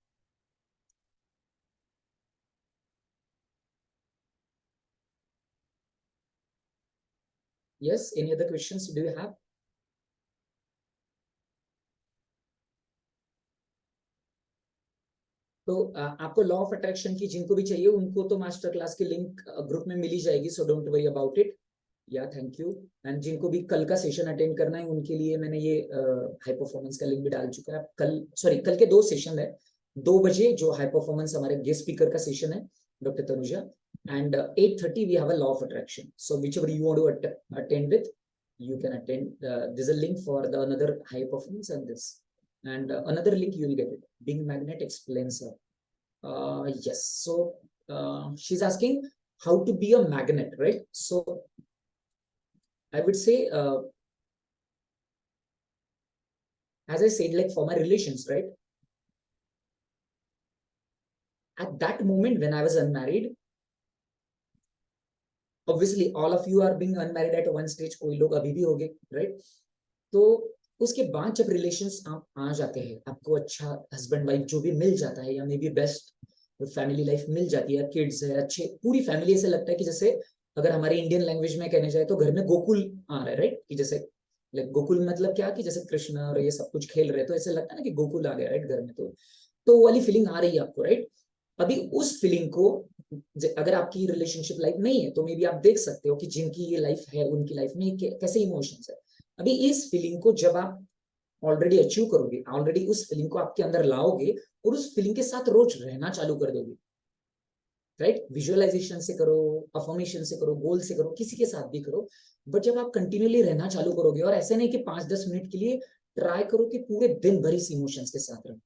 Yes, any other questions do you have? तो आपको लॉ ऑफ अट्रैक्शन की जिनको भी चाहिए, उनको तो मास्टर क्लास की लिंक ग्रुप में मिल ही जाएगी, so don't worry about it. या थैंक यू. एंड जिनको भी कल का सेशन अटेंड करना है, उनके लिए मैंने ये हाई परफॉर्मेंस का लिंक भी डाल चुका है. कल, सॉरी, कल के 2 सेशन है, 2 बजे जो हाई परफॉर्मेंस हमारे गेस्ट स्पीकर का सेशन है, doctor Tanuja, and 8:30 we have a law of attraction. So whichever you want to attend with, you can attend. There's a link for the another high performance and this, and another link you will get it. Being Magnet explains her. Yes. So she's asking how to be a magnet, right? So I would say, as I said, like for my relations, right? At that moment when I was unmarried, obviously all of you are being unmarried at one stage, कोई लोग अभी भी होंगे, right? तो उसके बाद जब रिलेशंस आप आ जाते हैं, आपको अच्छा हस्बैंड वाइफ जो भी मिल जाता है, या may be best family life मिल जाती है, किड्स है अच्छे, पूरी फैमिली, ऐसे लगता है कि जैसे अगर हमारे इंडियन लैंग्वेज में कहने जाए तो घर में गोकुल आ रहा है, राइट? कि जैसे लाइक गोकुल मतलब क्या, कि जैसे कृष्ण और ये सब कुछ खेल रहे हैं, तो ऐसे लगता है ना कि गोकुल आ गया, राइट, घर में। तो वो वाली फीलिंग आ रही है आपको, राइट? अभी उस फीलिंग को, अगर आपकी रिलेशनशिप लाइफ नहीं है तो मे बी आप देख सकते हो कि जिनकी ये लाइफ है उनकी लाइफ में कैसे इमोशंस है। अभी इस फीलिंग को जब आप ऑलरेडी अचीव करोगे, ऑलरेडी उस फीलिंग को आपके अंदर लाओगे और उस फीलिंग के साथ रोज रहना चालू कर दोगे, राइट? विजुअलाइजेशन से करो, अफर्मेशन से करो, गोल से करो, किसी के साथ भी करो, बट जब आप कंटिन्यूअली रहना चालू करोगे, और ऐसे नहीं कि 5-10 मिनट के लिए, ट्राई करो कि पूरे दिन भर इस इमोशंस के साथ रहो।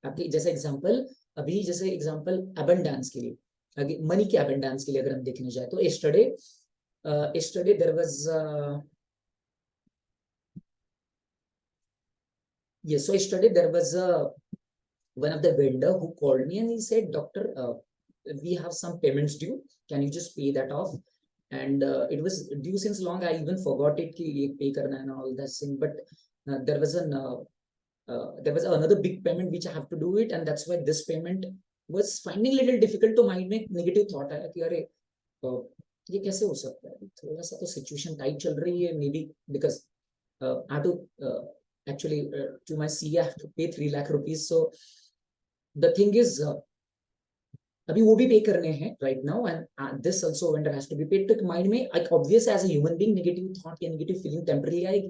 आपकी जैसे एग्जांपल, अभी जैसे एग्जांपल अबंडेंस के लिए, अगर मनी के अबंडेंस के लिए अगर हम देखने जाए तो yesterday there was yes, so yesterday there was one of the vendor who called me and he said, doctor, we have some payments due, can you just pay that off? And it was due since long, I even forgot it ki ye pay karna and all that thing, but there was another big payment which I have to do it, and that's why this payment was finding little difficult. To mind में negative thought आया कि अरे ये कैसे हो सकता है, थोड़ा सा तो सिचुएशन टाइट चल रही है, may be because I have to actually to my CA I have to pay 3 lakh rupees. So the thing is, अभी वो भी पे करने हैं right now, and this also vendor has to be paid. तो माइंड में एक obvious as a human being negative thought या नेगेटिव फीलिंग टेम्पररी आएगी।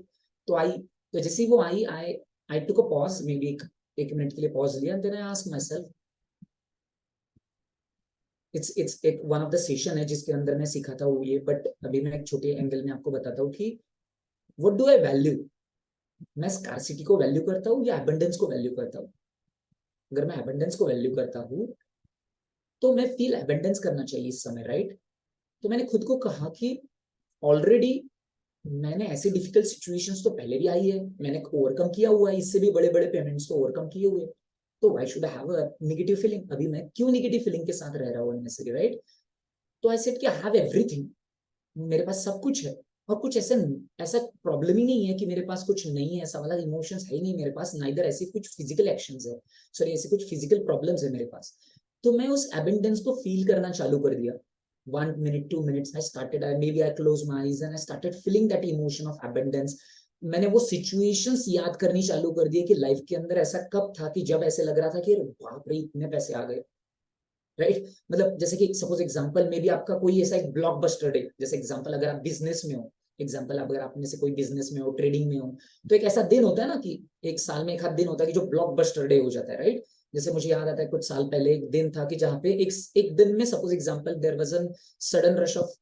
तो जैसे वो I took a pause, maybe एक मिनट के लिए पॉज लिया, then I ask myself, it's एक वन ऑफ द सेशन है जिसके अंदर मैं सिखाता हूँ ये, बट अभी मैं एक छोटे एंगल में आपको बताता हूँ कि व्हाट डू आई वैल्यू, मैं स्कार्सिटी को वैल्यू करता हूँ या एबंडेंस को वैल्यू करता हूँ? अगर मैं एबंडेंस को वैल्यू करता हूँ तो मैं फील एबंडेंस करना चाहिए इस समय, राइट? तो मैंने खुद को कहा कि ऑलरेडी मैंने ऐसी डिफिकल्ट सिचुएशंस तो पहले भी आई है, मैंने ओवरकम किया हुआ है, इससे भी बड़े बड़े पेमेंट्स तो ओवरकम किए हुए, तो why should I have a negative feeling? अभी मैं क्यों नेगेटिव फीलिंग के साथ रह रहा हूँ अननेसेसरी, राइट? तो आई सेड कि आई हैव एवरीथिंग, मेरे पास सब कुछ है, और कुछ ऐसा ऐसा प्रॉब्लम ही नहीं है कि मेरे पास कुछ नहीं है, ऐसा वाला इमोशंस है ही नहीं मेरे पास, नाइदर ऐसी कुछ फिजिकल एक्शंस है, सॉरी ऐसी कुछ फिजिकल प्रॉब्लम्स है मेरे पास। तो मैं उस एबंडेंस को फील करना चालू कर दिया। 1 minute, 2 minutes, I started, maybe I closed my eyes and I started feeling that emotion of abundance. मैंने वो सिचुएशंस याद करनी चालू कर दी कि लाइफ के अंदर ऐसा कब था कि जब ऐसे लग रहा था कि बाप रे इतने पैसे आ गए, राइट? मतलब जैसे कि सपोज एग्जांपल में भी आपका कोई ऐसा एक ब्लॉकबस्टर डे, जैसे एग्जांपल अगर आप बिजनेस में हो, एग्जांपल अगर आप में से कोई बिजनेस में हो, ट्रेडिंग में हो, तो एक ऐसा दिन होता है ना कि एक साल में एक आध दिन होता है कि जो ब्लॉकबस्टर डे हो जाता है, राइट? जैसे मुझे याद आता है कुछ साल पहले एक दिन था कि जहाँ पे एक दिन में suppose example there was a sudden rush of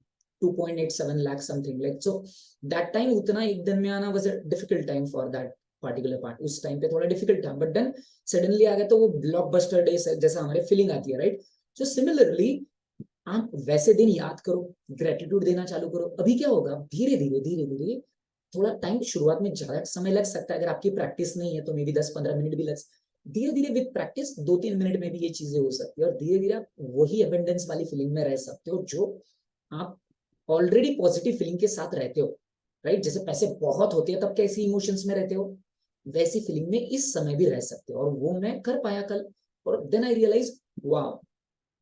2.87 lakh something, like so that time उतना एक दिन में आना was a difficult time for that particular part, उस टाइम पे थोड़ा डिफिकल्ट था, बट देन सडनली आ गया, तो वो ब्लॉकबस्टर डे जैसा हमारे फीलिंग आती है, राइट? सो सिमिलरली आप वैसे दिन याद करो, ग्रेटिट्यूड देना चालू करो। अभी क्या होगा, धीरे धीरे धीरे धीरे, थोड़ा टाइम शुरुआत में ज्यादा समय लग सकता है, अगर आपकी प्रैक्टिस नहीं है तो मे बी 10-15 मिनट भी लग, धीरे धीरे विद प्रैक्टिस 2-3 मिनट में भी ये चीजें हो सकती है, और धीरे धीरे आप वही एबंडेंस वाली फीलिंग में रह सकते हो जो आप ऑलरेडी पॉजिटिव फीलिंग के साथ रहते हो, राइट? जैसे पैसे बहुत होते हैं तब कैसी इमोशंस में रहते हो, वैसी फीलिंग में इस समय भी रह सकते हो, और वो मैं कर पाया कल। और देन आई रियलाइज, वाह,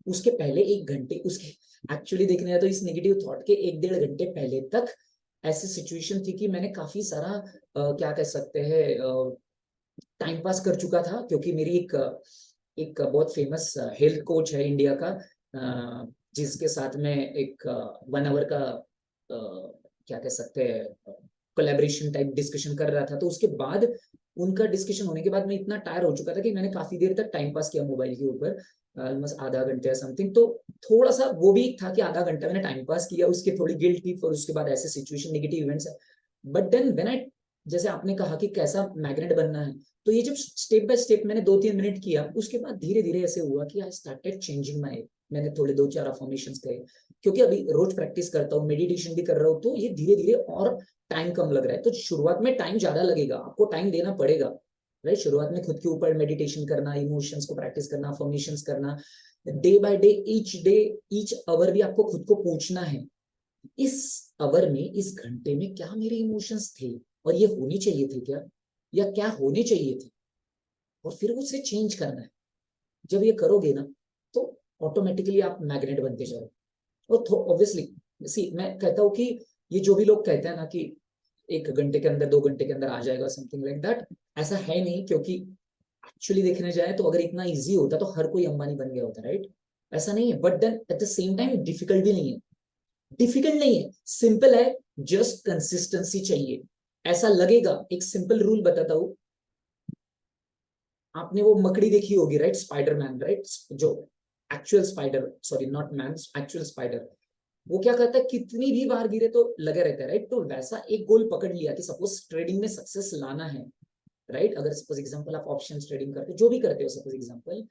उसके पहले 1 घंटे, उसके एक्चुअली देखने जाए तो इस नेगेटिव थॉट के 1-1.5 घंटे पहले तक ऐसी सिचुएशन थी कि मैंने काफी सारा क्या कह सकते हैं टाइम पास कर चुका था, क्योंकि मेरी एक बहुत फेमस हेल्थ कोच है इंडिया का, जिसके साथ में एक 1 आवर का क्या कह सकते हैं कोलैबोरेशन टाइप डिस्कशन कर रहा था। तो उसके बाद उनका डिस्कशन होने के बाद मैं इतना टायर हो चुका था कि मैंने काफी देर तक टाइम पास किया मोबाइल के ऊपर, ऑलमोस्ट आधा घंटे या समथिंग। तो थोड़ा सा वो भी था कि आधा घंटा मैंने टाइम पास किया, उसके थोड़ी गिल्ट थी, फिर उसके बाद ऐसे सिचुएशन नेगेटिव इवेंट्स है। बट देन व्हेन आई, जैसे आपने कहा कि कैसा मैग्नेट बनना है, तो ये जब स्टेप बाय स्टेप मैंने 2-3 मिनट किया, उसके बाद धीरे धीरे ऐसे हुआ कि आई स्टार्टेड चेंजिंग माई, मैंने थोड़े 2-4 अफर्मेशंस कहे, क्योंकि अभी रोज प्रैक्टिस करता हूँ, मेडिटेशन भी कर रहा हूँ, तो ये धीरे धीरे और टाइम कम लग रहा है। तो शुरुआत में टाइम ज्यादा लगेगा, आपको टाइम देना पड़ेगा, राइट। शुरुआत में खुद के ऊपर मेडिटेशन करना, इमोशंस को प्रैक्टिस करना, अफर्मेशंस करना, day by day each hour भी आपको खुद को पूछना है, इस आवर में, इस घंटे में क्या मेरे इमोशंस थे, और ये होने चाहिए थे क्या, या क्या होने चाहिए थे, और फिर उसे चेंज करना है। जब ये करोगे ना, तो ऑटोमेटिकली आप मैग्नेट बनते जाओ। और ऑब्वियसली सी, मैं कहता हूँ कि ये जो भी लोग कहते हैं ना कि 1 घंटे के अंदर, 2 घंटे के अंदर आ जाएगा, समथिंग लाइक दैट, ऐसा है नहीं। क्योंकि एक्चुअली देखने जाए तो अगर इतना इजी होता तो हर कोई अंबानी बन गया होता, राइट। ऐसा नहीं है, but then at the same time difficult भी नहीं है, डिफिकल्ट नहीं है, सिंपल है, जस्ट कंसिस्टेंसी चाहिए। ऐसा लगेगा, एक सिंपल रूल बताता हूँ, आपने वो मकड़ी देखी होगी, राइट, स्पाइडरमैन, राइट, जो actual spider, sorry not man, actual spider, वो क्या करता है, कितनी भी बार गिरे तो लगे रहता है, राइट। तो वैसा एक गोल पकड़ लिया कि सपोज ट्रेडिंग में सक्सेस लाना है, राइट। अगर सपोज एग्जांपल आप ऑप्शन ट्रेडिंग करते हो, जो भी करते हो सपोज एग्जांपल,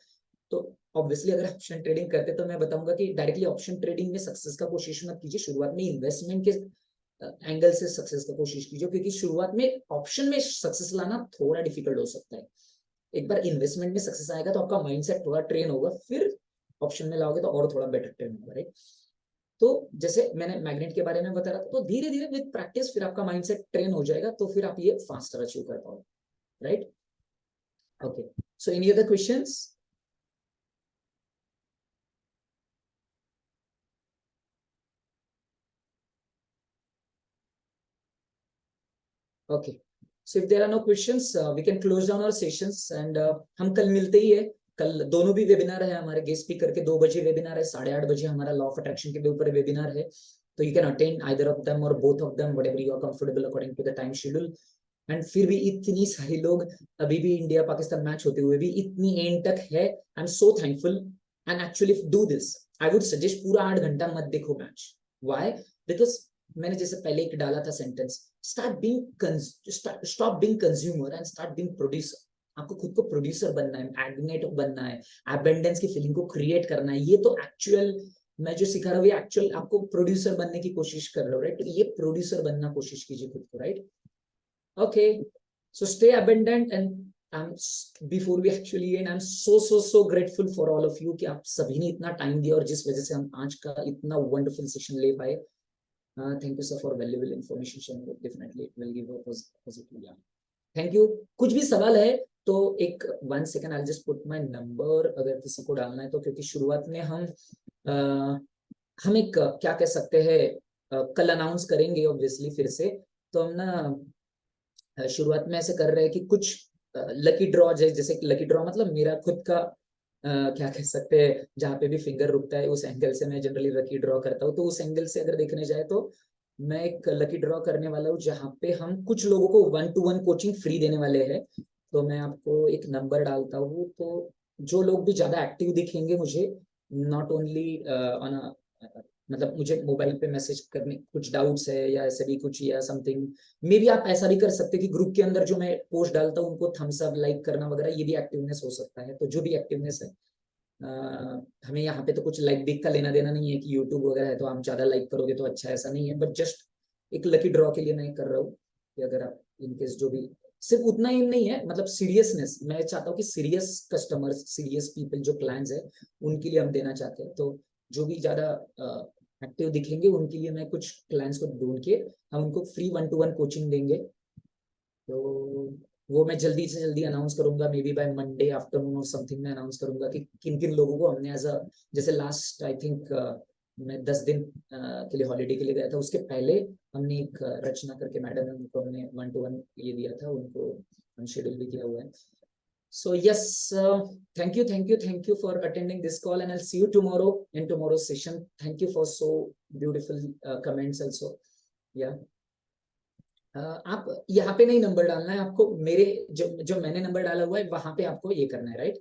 तो ऑब्वियसली अगर ऑप्शन ट्रेडिंग करते तो मैं बताऊंगा कि डायरेक्टली ऑप्शन ट्रेडिंग में सक्सेस का कोशिश मत कीजिए, शुरुआत में इन्वेस्टमेंट के एंगल से सक्सेस का कोशिश कीजिए, क्योंकि शुरुआत में ऑप्शन में सक्सेस लाना थोड़ा डिफिकल्ट हो सकता है। एक बार इन्वेस्टमेंट में सक्सेस आएगा तो आपका माइंडसेट थोड़ा ट्रेन होगा, फिर ऑप्शन में लाओगे तो और थोड़ा बेटर ट्रेन होगा, राइट। तो जैसे मैंने मैग्नेट के बारे में बता रहा था, तो धीरे धीरे विद प्रैक्टिस फिर आपका माइंडसेट ट्रेन हो जाएगा, तो फिर आप ये फास्टर अचीव कर पाओगे, right. Okay, so any other questions? Okay, so if there are no questions we can close down our sessions, and हम कल मिलते ही है। कल दोनों भी वेबिनार है हमारे, गेस्ट स्पीकर के 2 बजे वेबिनार है, 8:30 बजे हमारा लॉ ऑफ अट्रैक्शन के ऊपर वेबिनार है। तो you can attend either of them और both of them, whatever you are comfortable according to the time schedule. And फिर भी इतनी सारे लोग, अभी भी इंडिया पाकिस्तान मैच होते हुए भी इतनी एंड तक है, I am so thankful. And actually do this, I would suggest पूरा 8 घंटा मत देखो मैच। व्हाई? बिकॉज मैंने जैसे पहले एक डाला था sentence, stop being consumer and start being producer. आपको खुद को प्रोड्यूसर बनना है, मैग्नेट बनना है, एबंडेंस की फीलिंग को क्रिएट करना है। ये तो एक्चुअल मैं जो सिखा रहा हूँ, ये एक्चुअल आपको प्रोड्यूसर बनने की कोशिश कर रहा हूँ, राइट। तो ये प्रोड्यूसर बनना कोशिश कीजिए खुद को, right. Okay, so stay abundant, and before we actually end, I'm so grateful for all of you कि आप सभी ने इतना टाइम दिया और जिस वजह से हम आज का इतना वंडरफुल सेशन ले पाए। Thank you sir for valuable information, definitely it will give a positive, या थैंक यू। कुछ भी सवाल है तो एक 1 second, I just put my number, अगर किसी को डालना है तो, क्योंकि शुरुआत में हम एक क्या कह सकते हैं, कल अनाउंस करेंगे ऑब्वियसली फिर से। तो हम ना शुरुआत में ऐसे कर रहे हैं कि कुछ लकी ड्रॉ, जैसे लकी ड्रॉ मतलब मेरा खुद का क्या कह सकते हैं, जहाँ पे भी फिंगर रुकता है उस एंगल से मैं जनरली लकी ड्रॉ करता हूँ। तो उस एंगल से अगर देखने जाए तो मैं एक लकी ड्रॉ करने वाला हूँ, जहाँ पे हम कुछ लोगों को 1-to-1 कोचिंग फ्री देने वाले हैं। तो मैं आपको एक नंबर डालता हूँ, तो जो लोग भी ज्यादा एक्टिव दिखेंगे मुझे, नॉट ओनली ऑन मतलब मुझे मोबाइल पे मैसेज करने, कुछ डाउट्स है या ऐसे भी कुछ या समथिंग, मे बी आप ऐसा भी कर सकते हैं कि ग्रुप के अंदर जो मैं पोस्ट डालता हूँ उनको थम्स अप, लाइक करना वगैरह, ये भी एक्टिवनेस हो सकता है। तो जो भी एक्टिवनेस है, हमें यहाँ पे तो कुछ लाइक दिख का लेना देना नहीं है कि यूट्यूब वगैरह है तो आप ज्यादा लाइक करोगे तो अच्छा, ऐसा नहीं है। बट जस्ट एक लकी ड्रॉ के लिए मैं कर रहा हूँ कि अगर आप इनकेस जो भी, सिर्फ उतना ही नहीं है, मतलब सीरियसनेस, मैं चाहता हूँ कि सीरियस कस्टमर्स, सीरियस पीपल जो क्लाइंट्स है, उनके लिए हम देना चाहते हैं। तो जो भी ज्यादा एक्टिव दिखेंगे उनके लिए मैं कुछ क्लाइंट्स को ढूंढ के हम उनको फ्री 1-to-1 कोचिंग देंगे। तो वो मैं जल्दी से जल्दी अनाउंस करूंगा, may be by Monday afternoon और समथिंग में अनाउंस करूंगा कि किन किन लोगों को हमने एज अ, जैसे लास्ट आई थिंक मैं 10 दिन के लिए हॉलीडे के लिए गया था, उसके पहले हमने एक रचना करके मैडम है, उनको हमने 1-to-1 ये दिया था, उनको शेड्यूल भी किया हुआ है। So yes, thank you for attending this call, and I'll see you tomorrow in tomorrow's session. Thank you for so beautiful comments also. Yeah. आप यहाँ पे नहीं नंबर डालना है आपको, मेरे जो मैंने नंबर डाला हुआ है वहां पे आपको ये करना है, right?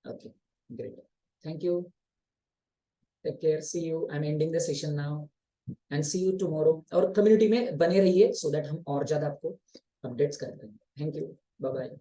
Okay, great, thank you, take care, see you, I am ending the session now and see you tomorrow. और कम्युनिटी में बने रहिए सो दैट हम और ज्यादा आपको अपडेट्स करते हैं। Thank you, bye bye.